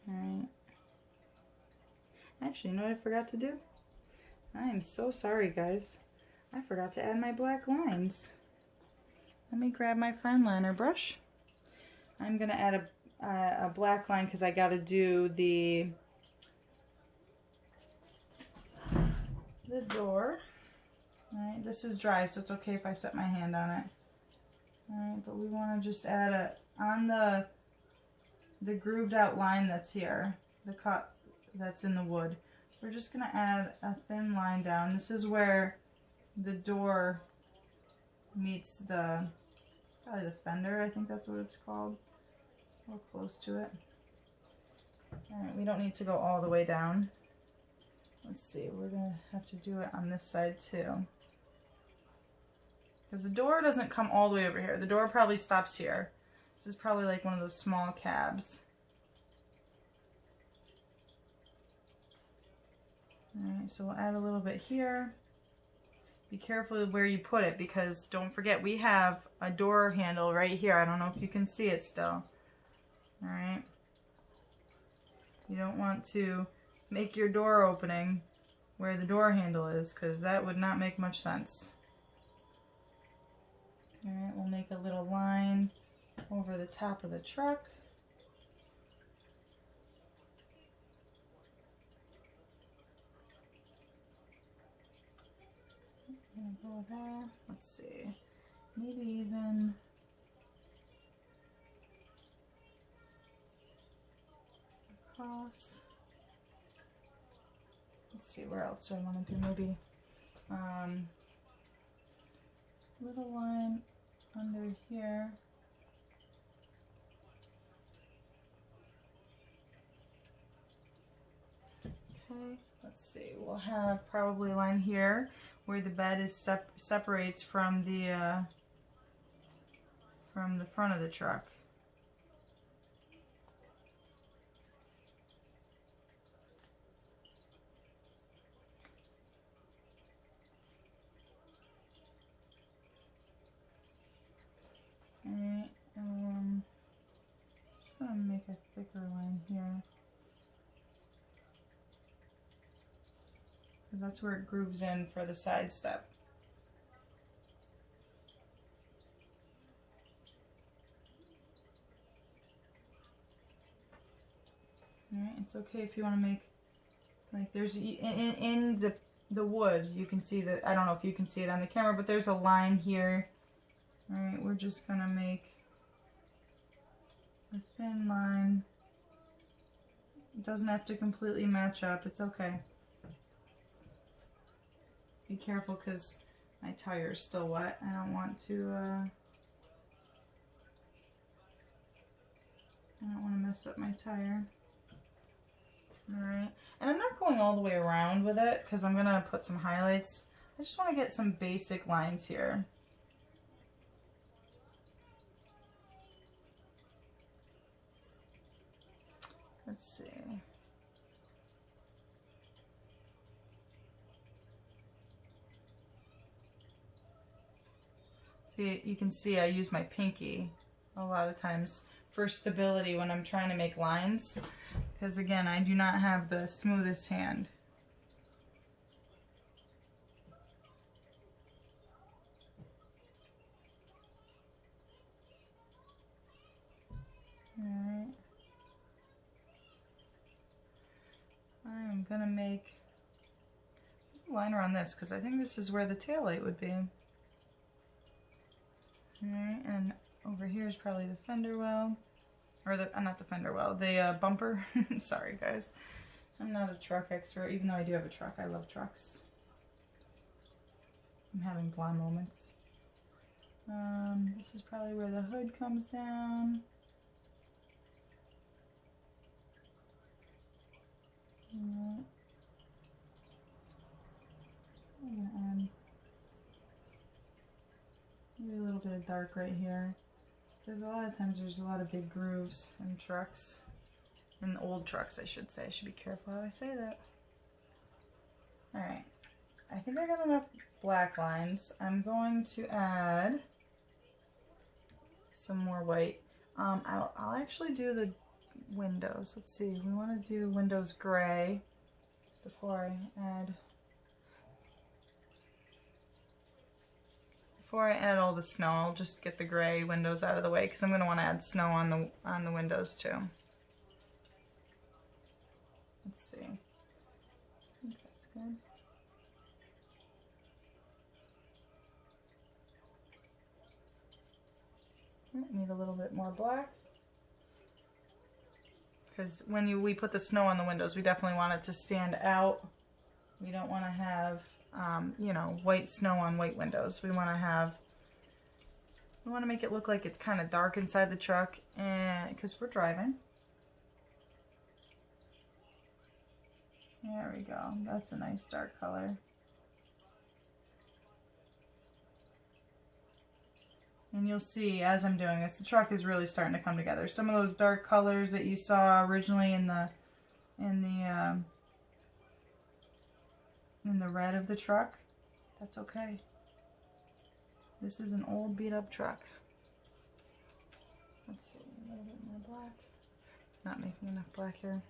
S1: Alright. Actually, you know what I forgot to do? I am so sorry, guys. I forgot to add my black lines. Let me grab my fine liner brush. I'm going to add a black line because I got to do the door. Alright, this is dry, so it's okay if I set my hand on it. Alright, but we want to just add on the grooved out line that's here, the cut that's in the wood. We're just going to add a thin line down. This is where the door meets probably the fender, I think that's what it's called. A little close to it. Alright, we don't need to go all the way down. Let's see, we're going to have to do it on this side too. Because the door doesn't come all the way over here. The door probably stops here. This is probably like one of those small cabs. Alright, so we'll add a little bit here. be careful where you put it, because don't forget we have a door handle right here. I don't know if you can see it still. Alright. You don't want to make your door opening where the door handle is, because that would not make much sense. Alright, we'll make a little line over the top of the truck. Go there. Let's see. Maybe even across. Let's see, where else do I want to do? Maybe little line under here. Okay, let's see. We'll have probably a line here where the bed is separates from the front of the truck. Alright, just gonna make a thicker line here, because that's where it grooves in for the side step. Alright, it's okay if you want to make, like, there's in the wood, you can see that, I don't know if you can see it on the camera, but there's a line here. Alright, we're just gonna make a thin line. It doesn't have to completely match up, it's okay. Be careful because my tire is still wet. I don't want to mess up my tire. Alright, and I'm not going all the way around with it because I'm going to put some highlights. I just want to get some basic lines here. Let's see. See, you can see I use my pinky a lot of times for stability when I'm trying to make lines, because again, I do not have the smoothest hand. Alright. I'm gonna make a line around this because I think this is where the tail light would be. Alright, and over here is probably the fender well, or the, not the fender well, the bumper. Sorry guys, I'm not a truck expert, even though I do have a truck. I love trucks. I'm having blonde moments. This is probably where the hood comes down. I'm gonna add maybe a little bit of dark right here, because a lot of times there's a lot of big grooves in trucks, in old trucks I should say. I should be careful how I say that. Alright, I think I got enough black lines. I'm going to add some more white. I'll actually do the windows. Let's see, we want to do windows gray before I add all the snow. I'll just get the gray windows out of the way because I'm going to want to add snow on the windows too. Let's see. I think that's good. Need a little bit more black, because when we put the snow on the windows, we definitely want it to stand out. We don't want to have you know, white snow on white windows. We want to make it look like it's kind of dark inside the truck, and because we're driving. There we go. That's a nice dark color. And you'll see as I'm doing this, the truck is really starting to come together. Some of those dark colors that you saw originally in the red of the truck, That's okay. This is an old beat up truck. Let's see, a little bit more black. Not making enough black here.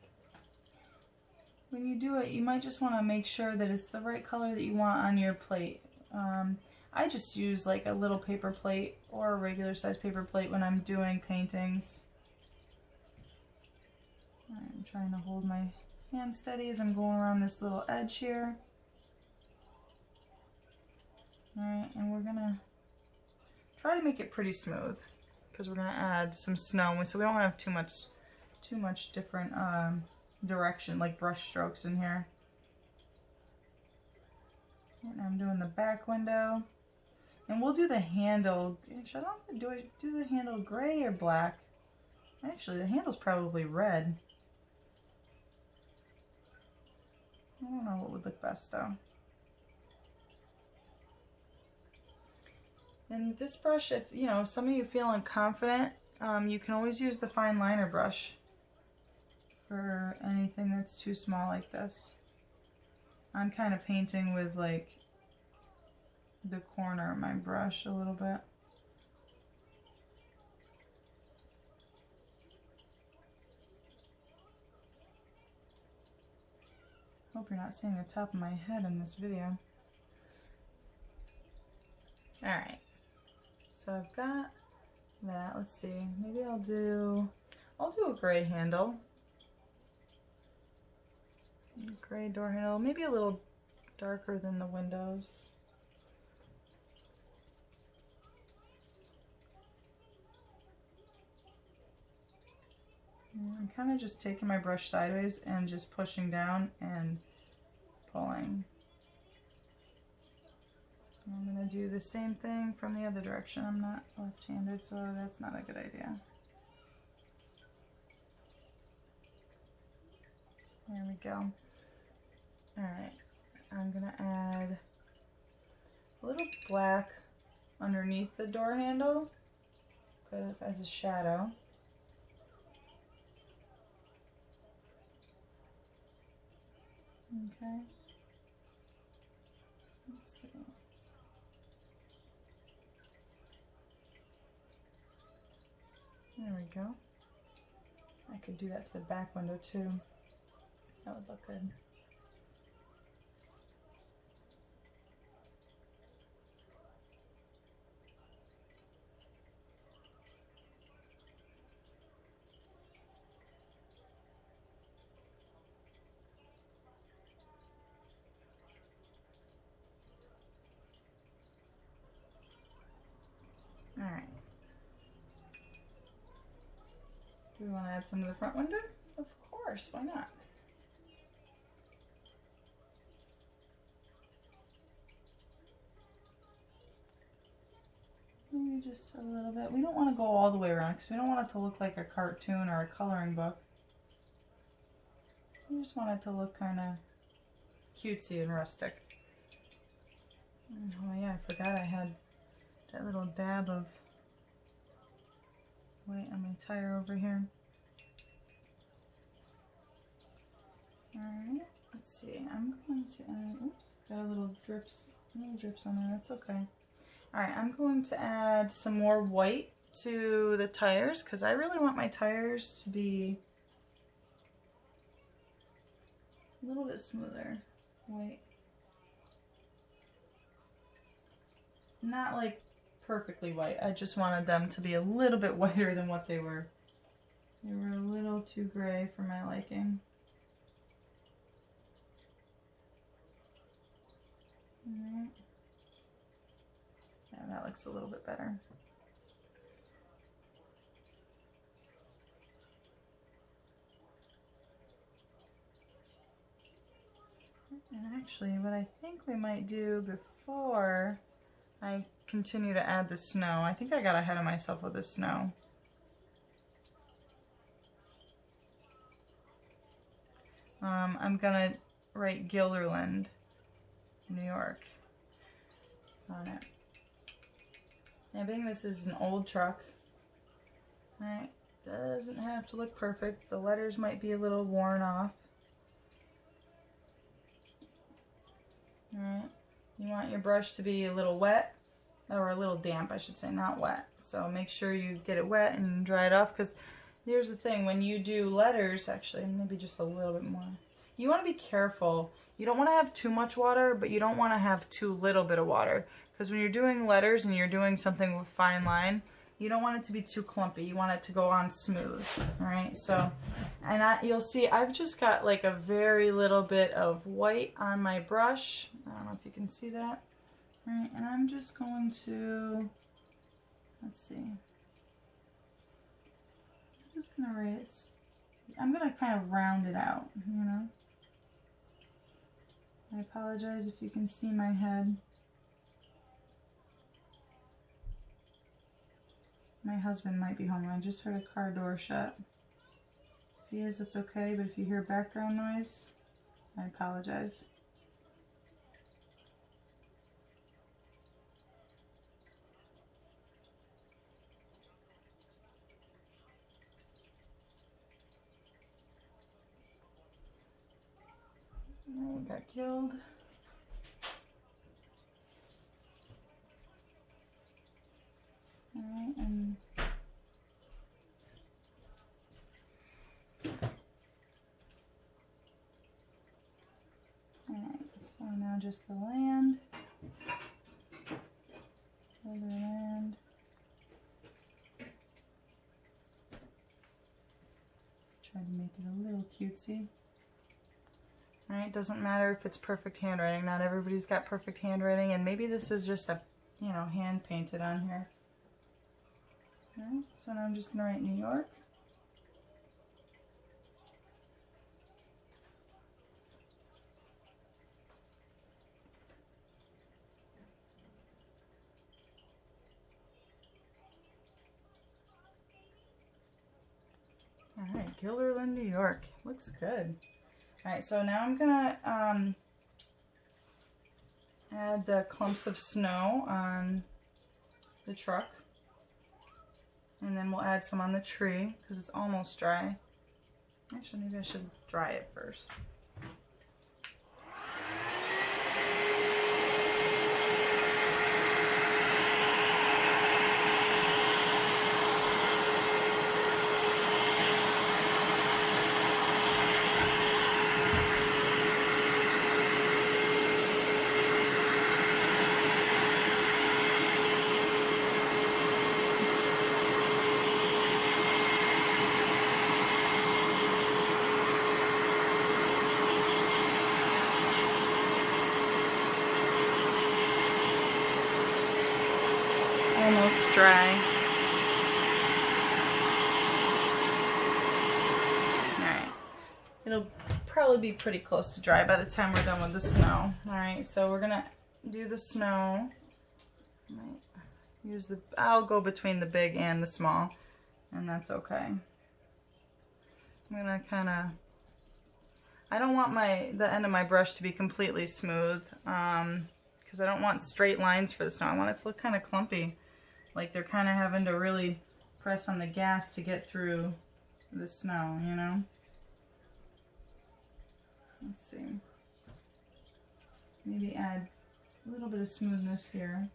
S1: When you do it, you might just want to make sure that it's the right color that you want on your plate. I just use like a little paper plate or a regular size paper plate when I'm doing paintings. I'm trying to hold my hand steady as I'm going around this little edge here. Alright, and we're gonna try to make it pretty smooth because we're gonna add some snow, so we don't have too much different direction, like brush strokes in here. And I'm doing the back window. And we'll do the handle. Actually, I don't know, do the handle gray or black? Actually, the handle's probably red. I don't know what would look best though. And this brush, if you know, some of you feel unconfident, you can always use the fine liner brush for anything that's too small like this. I'm kind of painting with like the corner of my brush a little bit. Hope you're not seeing the top of my head in this video. Alright, so I've got that. Let's see, maybe I'll do a gray handle. Gray door handle, maybe a little darker than the windows. I'm kind of just taking my brush sideways and just pushing down and pulling. I'm going to do the same thing from the other direction. I'm not left-handed, so that's not a good idea. There we go. Alright, I'm going to add a little black underneath the door handle as a shadow. Okay. Let's see. There we go. I could do that to the back window too. That would look good. Alright. Do we want to add some to the front window? Of course, why not? Maybe just a little bit. We don't want to go all the way around because we don't want it to look like a cartoon or a coloring book. We just want it to look kind of cutesy and rustic. Oh yeah, I forgot I had that little dab of white on my tire over here. Alright, let's see. I'm going to add, oops, got a little drips on there, that's okay. Alright, I'm going to add some more white to the tires because I really want my tires to be a little bit smoother. White. Not like perfectly white. I just wanted them to be a little bit whiter than what they were. They were a little too gray for my liking. Alright. Yeah, that looks a little bit better. And actually, what I think we might do before I continue to add the snow, I think I got ahead of myself with the snow. I'm gonna write Gilderland, New York on it. Now being this is an old truck, right, doesn't have to look perfect. The letters might be a little worn off. Alright, You want your brush to be a little wet, or a little damp, I should say, not wet. So make sure you get it wet and dry it off, because here's the thing, when you do letters, actually, maybe just a little bit more, you want to be careful. You don't want to have too much water, but you don't want to have too little bit of water, because when you're doing letters and you're doing something with fine line, you don't want it to be too clumpy. You want it to go on smooth, all right? So, and you'll see I've just got like a very little bit of white on my brush. I don't know if you can see that. All right, and I'm just going to, let's see. I'm just gonna erase. I'm gonna kind of round it out, you know? I apologize if you can see my head. My husband might be home. I just heard a car door shut. If he is, it's okay, but if you hear background noise, I apologize. Oh, got killed. Alright, and alright, so now just the land. Other land. Try to make it a little cutesy. Alright, doesn't matter if it's perfect handwriting. Not everybody's got perfect handwriting, and maybe this is just a, you know, hand painted on here. Alright, so now I'm just going to write New York. Alright, Gilderland, New York. Looks good. Alright, so now I'm going to add the clumps of snow on the truck. And then we'll add some on the tree because it's almost dry. Actually, maybe I should dry it first. Almost dry. Alright. It'll probably be pretty close to dry by the time we're done with the snow. Alright, so we're gonna do the snow. I'll go between the big and the small, and that's okay. I'm gonna kinda, I don't want the end of my brush to be completely smooth, because I don't want straight lines for the snow. I want it to look kind of clumpy. Like they're kind of having to really press on the gas to get through the snow, you know? Let's see. Maybe add a little bit of smoothness here.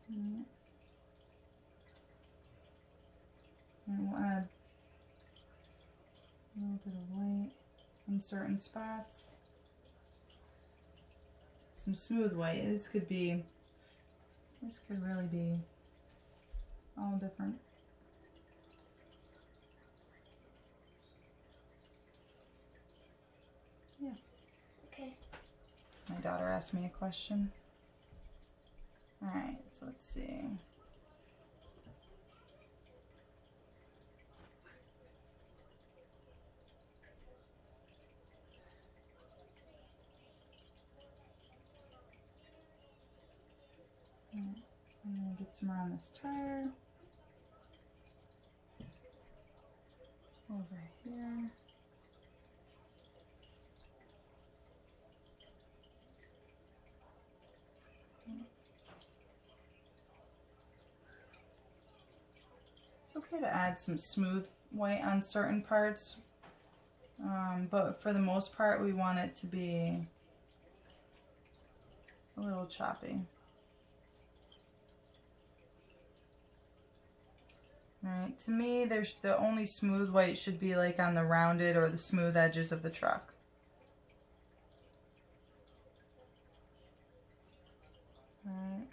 S1: And we'll add a little bit of white in certain spots. Some smooth white. This could really be all different. Yeah.
S2: Okay.
S1: My daughter asked me a question. Alright, so let's see. I'm going to get some around this tire. Over here. It's okay to add some smooth white on certain parts. But for the most part, we want it to be a little choppy. Alright, to me, there's the only smooth white should be like on the rounded or the smooth edges of the truck. Alright.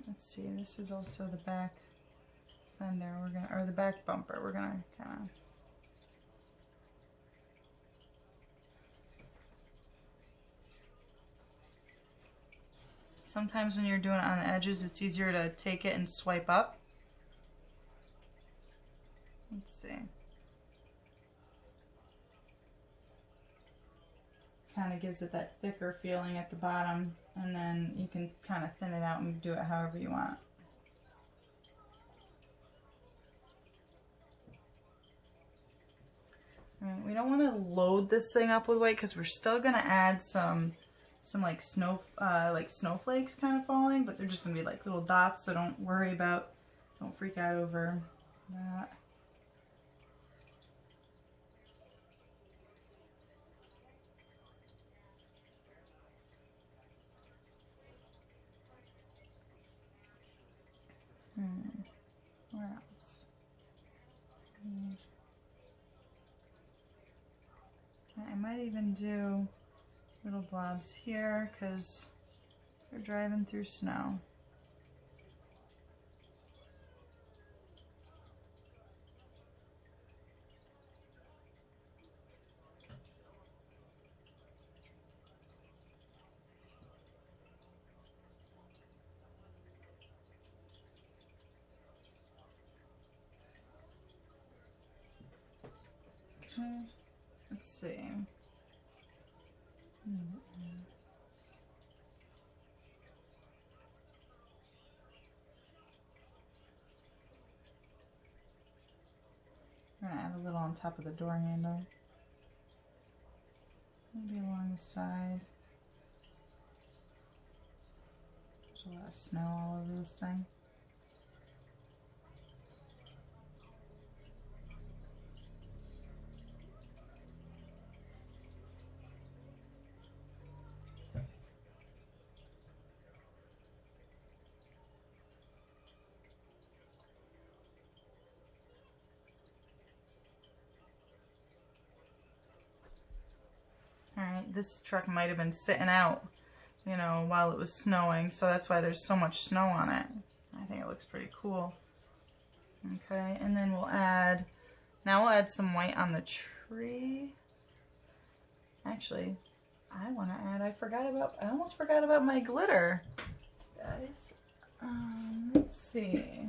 S1: Let's see, this is also the back fender, or the back bumper, we're gonna kinda sometimes when you're doing it on the edges, it's easier to take it and swipe up. Let's see. Kind of gives it that thicker feeling at the bottom, and then you can kind of thin it out and do it however you want. Right, we don't want to load this thing up with white because we're still going to add some like snowflakes kind of falling, but they're just going to be like little dots, so don't freak out over that. Where else? I might even do little blobs here because we're driving through snow. Okay, let's see. I'm gonna add a little on top of the door handle. Maybe along the side. There's a lot of snow all over this thing. Alright, this truck might have been sitting out, you know, while it was snowing, so that's why there's so much snow on it. I think it looks pretty cool. Okay, and then we'll add some white on the tree. Actually, I almost forgot about my glitter, guys. Let's see.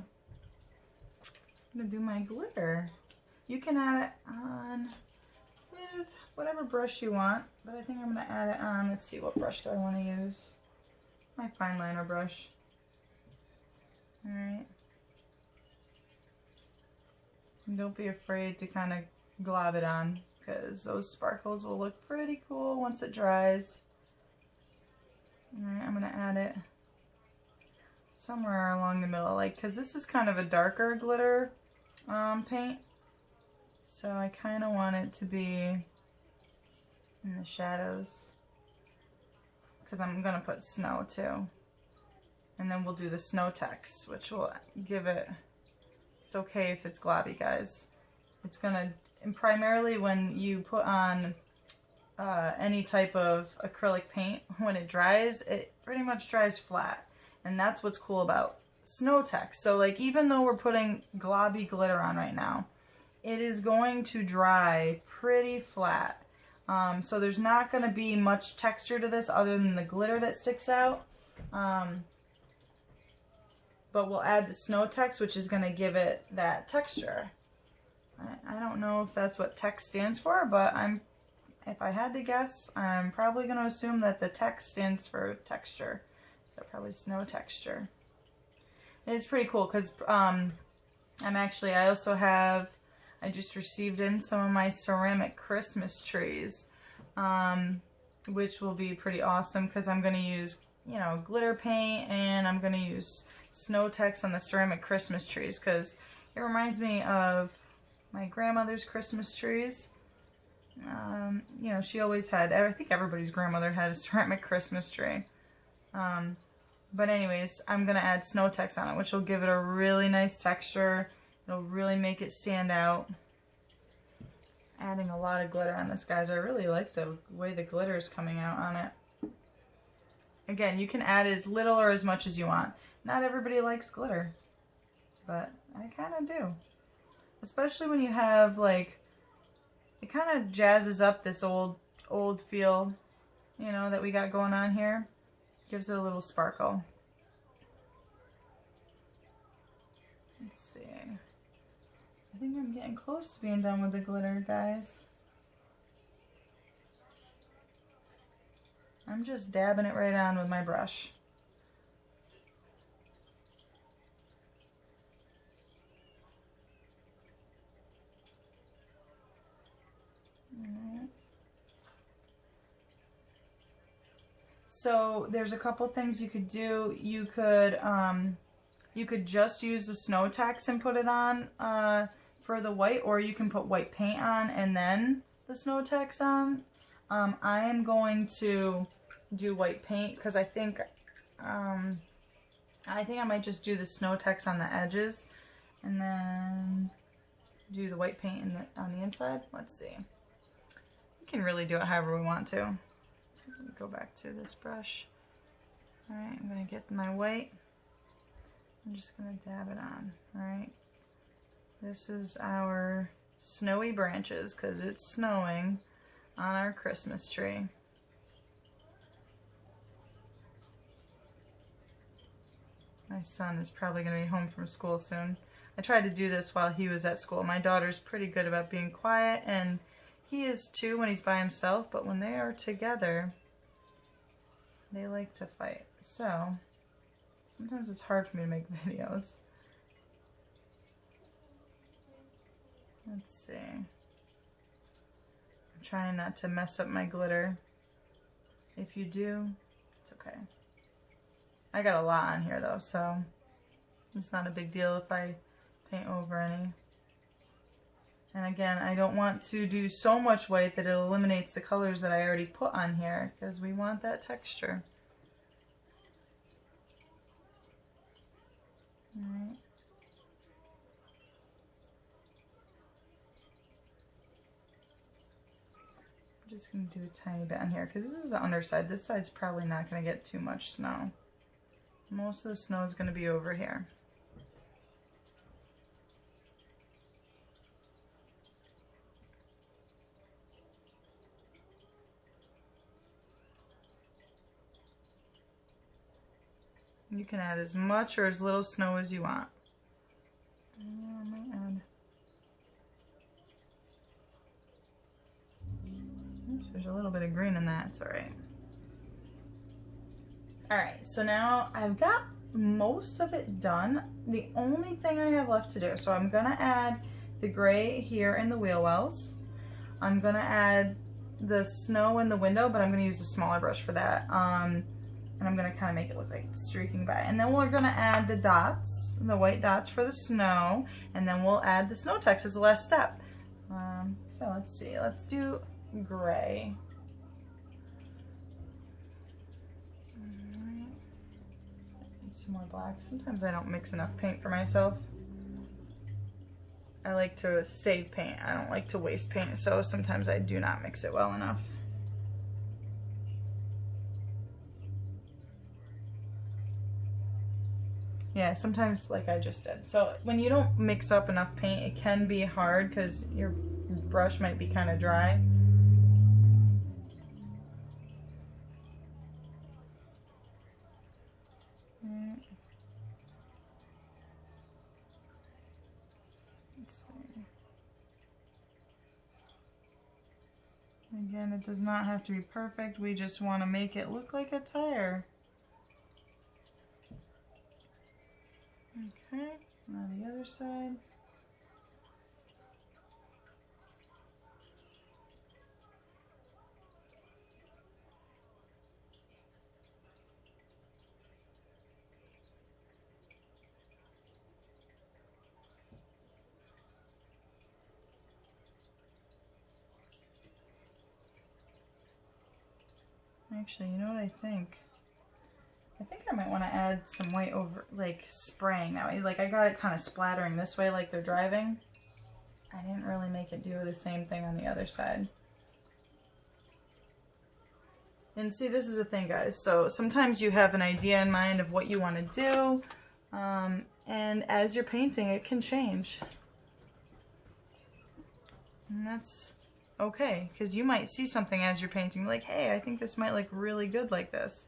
S1: I'm gonna do my glitter. You can add it on with whatever brush you want, but I think I'm gonna add it on. Let's see, what brush do I want to use? My fine liner brush. All right. And don't be afraid to kind of glob it on, because those sparkles will look pretty cool once it dries. Alright, I'm going to add it somewhere along the middle, like, because this is kind of a darker glitter paint, so I kind of want it to be in the shadows, because I'm going to put snow too. And then we'll do the snow text, which will give it, it's okay if it's globby, guys. It's gonna, and primarily when you put on any type of acrylic paint, when it dries, it pretty much dries flat. And that's what's cool about snow text. So like, even though we're putting globby glitter on right now, it is going to dry pretty flat. So there's not gonna be much texture to this other than the glitter that sticks out. But we'll add the snow text, which is going to give it that texture. I don't know if that's what text stands for, but if I had to guess, I'm probably going to assume that the text stands for texture. So probably snow texture. It's pretty cool because I just received in some of my ceramic Christmas trees, which will be pretty awesome because I'm going to use, you know, glitter paint, and I'm going to use snow text on the ceramic Christmas trees because it reminds me of my grandmother's Christmas trees. You know, she always had, I think everybody's grandmother had a ceramic Christmas tree. But anyways, I'm going to add snow text on it, which will give it a really nice texture. It'll really make it stand out. Adding a lot of glitter on this, guys. I really like the way the glitter is coming out on it. Again, you can add as little or as much as you want. Not everybody likes glitter, but I kind of do. Especially when you have, like, it kind of jazzes up this old feel, you know, that we got going on here. Gives it a little sparkle. Let's see. I think I'm getting close to being done with the glitter, guys. I'm just dabbing it right on with my brush. So there's a couple things you could do. You could just use the snow text and put it on for the white, or you can put white paint on and then the snow text on. I am going to do white paint because I think I might just do the snow text on the edges and then do the white paint on the inside. Let's see. We can really do it however we want to. Go back to this brush. Alright, I'm going to get my white. I'm just going to dab it on. Alright. This is our snowy branches because it's snowing on our Christmas tree. My son is probably going to be home from school soon. I tried to do this while he was at school. My daughter's pretty good about being quiet, and he is too when he's by himself, but when they are together, they like to fight. So sometimes it's hard for me to make videos. Let's see. I'm trying not to mess up my glitter. If you do, it's okay. I got a lot on here though, so it's not a big deal if I paint over any. And again, I don't want to do so much white that it eliminates the colors that I already put on here because we want that texture. Alright. I'm just going to do a tiny bit on here because this is the underside. This side's probably not going to get too much snow. Most of the snow is going to be over here. You can add as much or as little snow as you want. I might add. Oops, there's a little bit of green in that. It's alright. Alright, so now I've got most of it done. The only thing I have left to do, so I'm going to add the gray here in the wheel wells. I'm going to add the snow in the window, but I'm going to use a smaller brush for that. And I'm going to kind of make it look like it's streaking by. And then we're going to add the dots, the white dots for the snow, and then we'll add the snow text as the last step. So let's see, let's do gray. Alright. Some more black. Sometimes I don't mix enough paint for myself. I like to save paint. I don't like to waste paint, so sometimes I do not mix it well enough. Yeah, sometimes like I just did. So when you don't mix up enough paint, it can be hard because your brush might be kind of dry. Let's see. Again, it does not have to be perfect. We just want to make it look like a tire. Okay, now the other side. Actually, you know what I think? I think I might want to add some white over, like spraying that way. Like I got it kind of splattering this way like they're driving. I didn't really make it do the same thing on the other side. And see, this is the thing, guys. So sometimes you have an idea in mind of what you want to do. And as you're painting, it can change. And that's okay, because you might see something as you're painting, like, hey, I think this might look really good like this.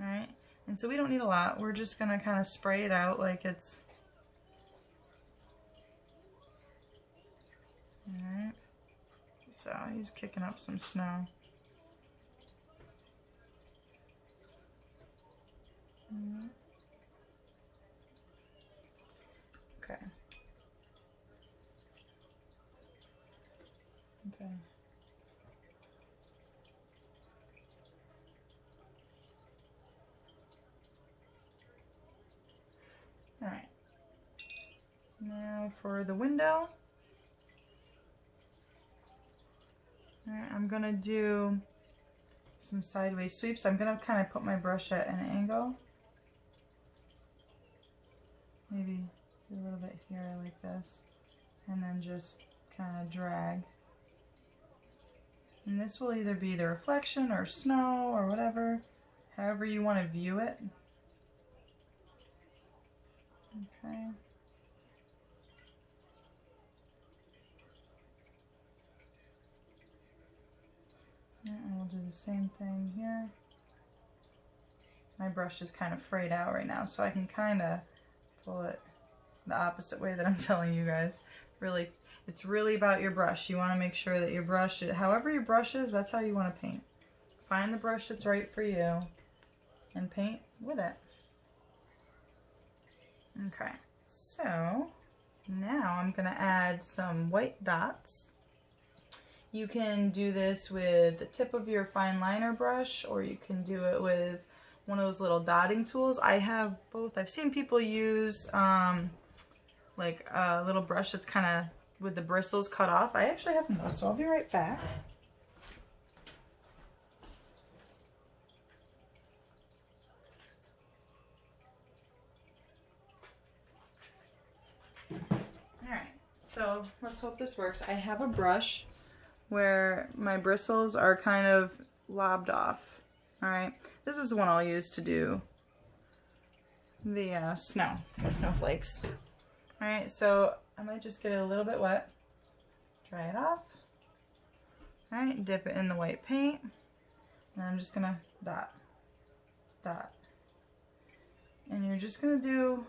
S1: Alright, and so we don't need a lot. We're just going to kind of spray it out like it's... Alright, so he's kicking up some snow. Okay. Okay. All right. Now for the window. All right, I'm gonna do some sideways sweeps. I'm gonna kind of put my brush at an angle. Maybe a little bit here like this, and then just kind of drag. And this will either be the reflection or snow or whatever, however you want to view it. Okay. And we'll do the same thing here. My brush is kind of frayed out right now, so I can kind of pull it the opposite way that I'm telling you guys. Really, it's really about your brush. You want to make sure that your brush, however your brush is, that's how you want to paint. Find the brush that's right for you and paint with it. Okay, so now I'm going to add some white dots. You can do this with the tip of your fine liner brush, or you can do it with one of those little dotting tools. I have both. I've seen people use like a little brush that's kind of with the bristles cut off. I actually have those, so I'll be right back. Alright, so let's hope this works. I have a brush where my bristles are kind of lobbed off. Alright, this is the one I'll use to do the snowflakes. Alright, so I might just get it a little bit wet, dry it off. Alright, dip it in the white paint, and I'm just gonna dot, dot. And you're just gonna do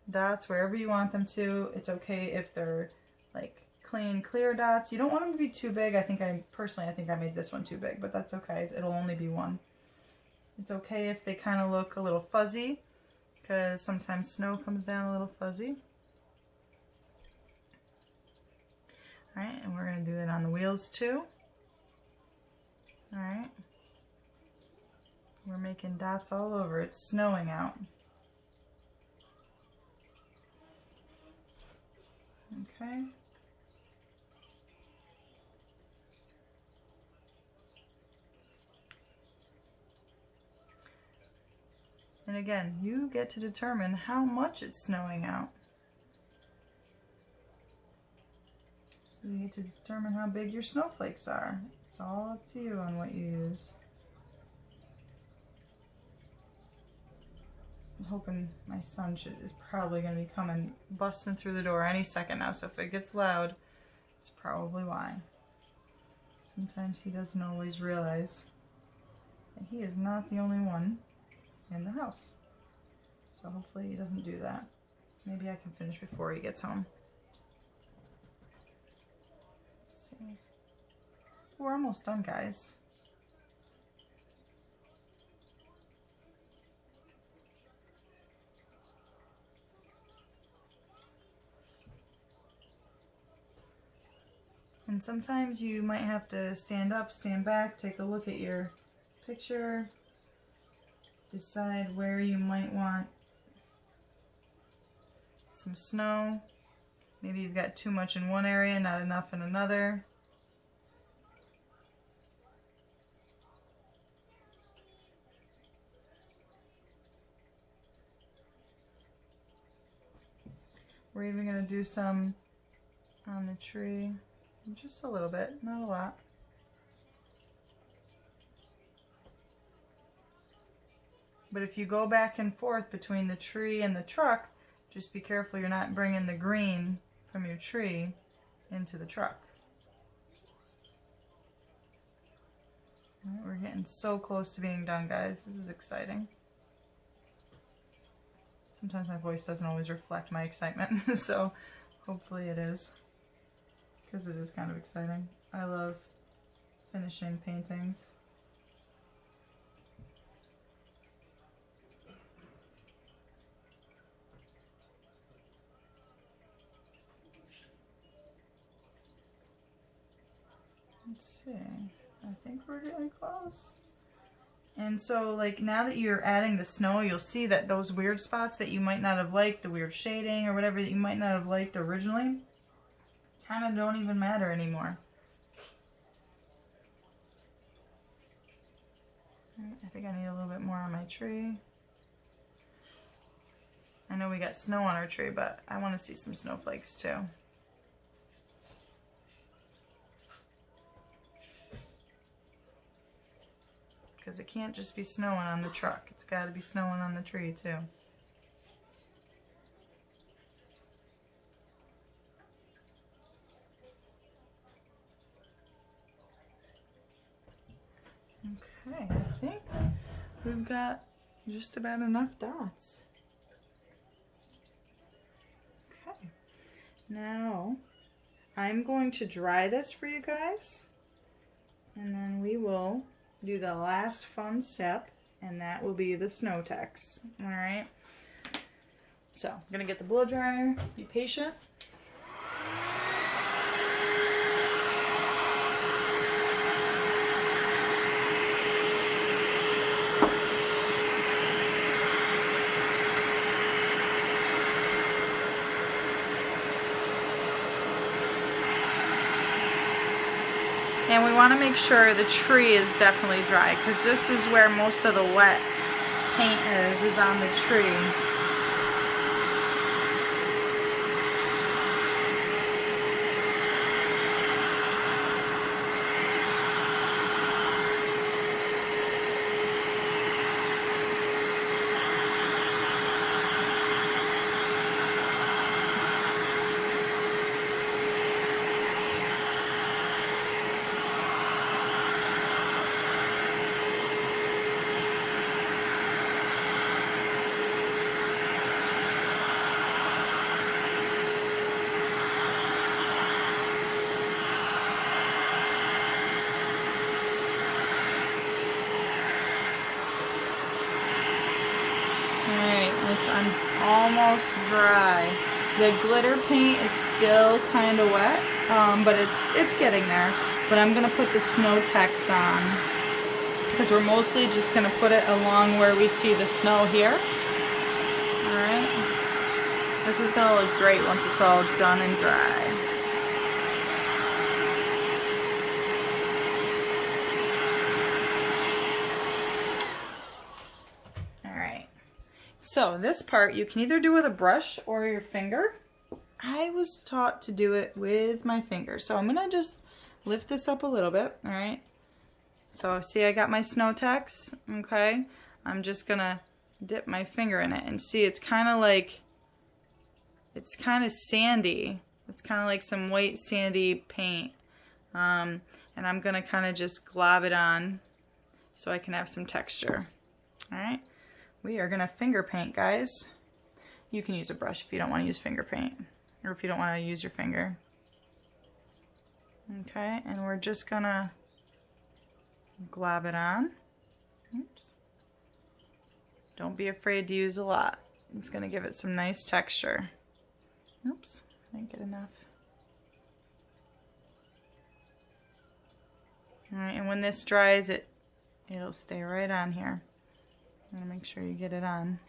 S1: dots wherever you want them to. It's okay if they're like clean, clear dots. You don't want them to be too big. I think I made this one too big, but that's okay. It'll only be one. It's okay if they kind of look a little fuzzy, because sometimes snow comes down a little fuzzy. Alright, and we're going to do it on the wheels too. Alright. We're making dots all over. It's snowing out. Okay. And again, you get to determine how much it's snowing out. You get to determine how big your snowflakes are. It's all up to you on what you use. I'm hoping my son is probably going to be coming, busting through the door any second now, so if it gets loud, it's probably why. Sometimes he doesn't always realize that he is not the only one in the house. So hopefully he doesn't do that. Maybe I can finish before he gets home. Let's see. We're almost done, guys. And sometimes you might have to stand up, stand back, take a look at your picture, decide where you might want some snow. Maybe you've got too much in one area, not enough in another. We're even going to do some on the tree, just a little bit, not a lot. But if you go back and forth between the tree and the truck, just be careful you're not bringing the green from your tree into the truck. All right, we're getting so close to being done, guys. This is exciting. Sometimes my voice doesn't always reflect my excitement, so hopefully it is, because it is kind of exciting. I love finishing paintings. Let's see, I think we're getting close. And so like now that you're adding the snow, you'll see that those weird spots that you might not have liked, the weird shading or whatever that you might not have liked originally, kind of don't even matter anymore. I think I need a little bit more on my tree. I know we got snow on our tree, but I want to see some snowflakes too. Because it can't just be snowing on the truck. It's got to be snowing on the tree too. Okay, I think we've got just about enough dots. Okay, now I'm going to dry this for you guys, and then we will do the last fun step, and that will be the snow tacks. All right, so I'm gonna get the blow dryer. Be patient. And we want to make sure the tree is definitely dry, because this is where most of the wet paint is on the tree. I'm almost dry. The glitter paint is still kind of wet, but it's getting there. But I'm gonna put the snow tacks on, because we're mostly just gonna put it along where we see the snow here. All right. This is gonna look great once it's all done and dry. So this part you can either do with a brush or your finger. I was taught to do it with my finger. So I'm gonna just lift this up a little bit, all right? So see, I got my snow tacks, okay? I'm just gonna dip my finger in it and see, it's kind of like, it's kind of sandy. It's kind of like some white sandy paint. And I'm gonna kind of just glob it on so I can have some texture, all right? We are gonna finger paint, guys. You can use a brush if you don't want to use finger paint, or if you don't want to use your finger. Okay, and we're just gonna glob it on. Oops. Don't be afraid to use a lot. It's gonna give it some nice texture. Oops, I didn't get enough. All right, and when this dries, it'll stay right on here. I'm gonna make sure you get it on.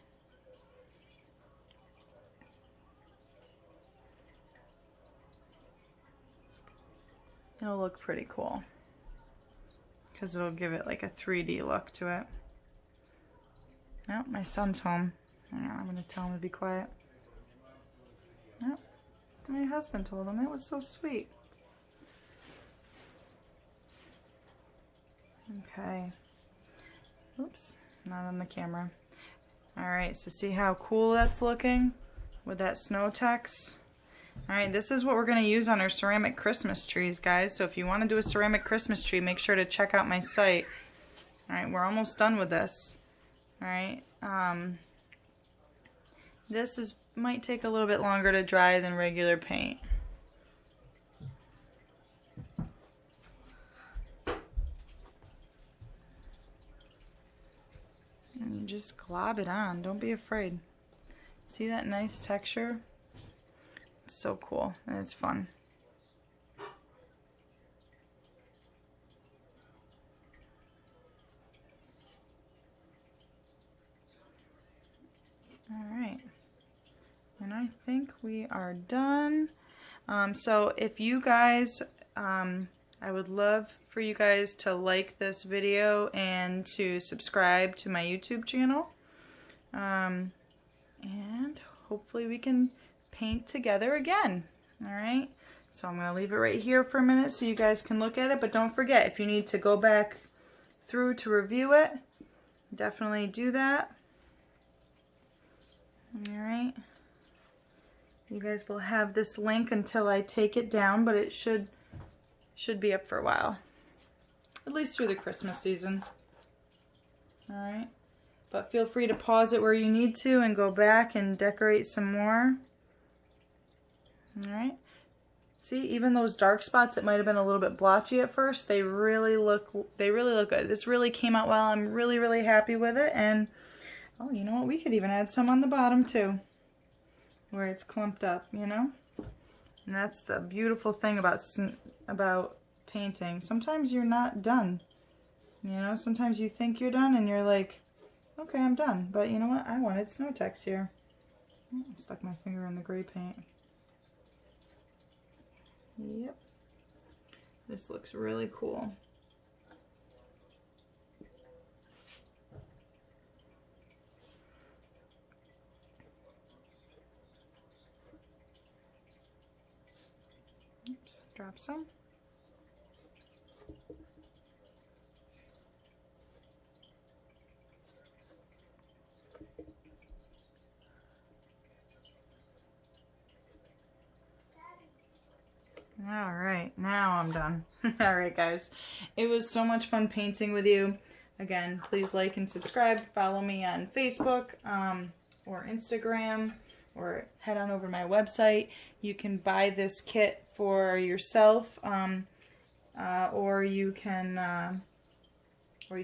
S1: It'll look pretty cool, because it'll give it like a 3D look to it. Oh, my son's home. Hang on, I'm gonna tell him to be quiet. Yep. My husband told him. It was so sweet. Okay. Oops, not on the camera. Alright, so see how cool that's looking with that snow text? Alright, this is what we're going to use on our ceramic Christmas trees, guys. So if you want to do a ceramic Christmas tree, make sure to check out my site. Alright, we're almost done with this. Alright, this might take a little bit longer to dry than regular paint. And you just glob it on. Don't be afraid. See that nice texture? It's so cool and it's fun. Alright. And I think we are done. So if you guys, I would love for you guys to like this video and to subscribe to my YouTube channel. And hopefully we can paint together again. Alright, so I'm going to leave it right here for a minute so you guys can look at it, but don't forget, if you need to go back through to review it, definitely do that. Alright, you guys will have this link until I take it down, but it should be up for a while, at least through the Christmas season. Alright, but feel free to pause it where you need to and go back and decorate some more. Alright, see, even those dark spots that might have been a little bit blotchy at first, they really look good. This really came out well. I'm really happy with it. And oh, you know what, we could even add some on the bottom too, where it's clumped up, you know. And that's the beautiful thing about painting. Sometimes you're not done, you know. Sometimes you think you're done and you're like, okay, I'm done, but you know what, I wanted snow text here. I stuck my finger in the gray paint. Yep, this looks really cool. Oops, drop some. Alright, now I'm done. Alright guys, it was so much fun painting with you. Again, please like and subscribe. Follow me on Facebook or Instagram, or head on over to my website. You can buy this kit for yourself, or you can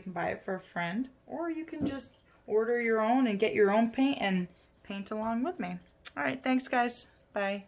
S1: buy it for a friend, or you can just order your own and get your own paint and paint along with me. Alright, thanks guys. Bye.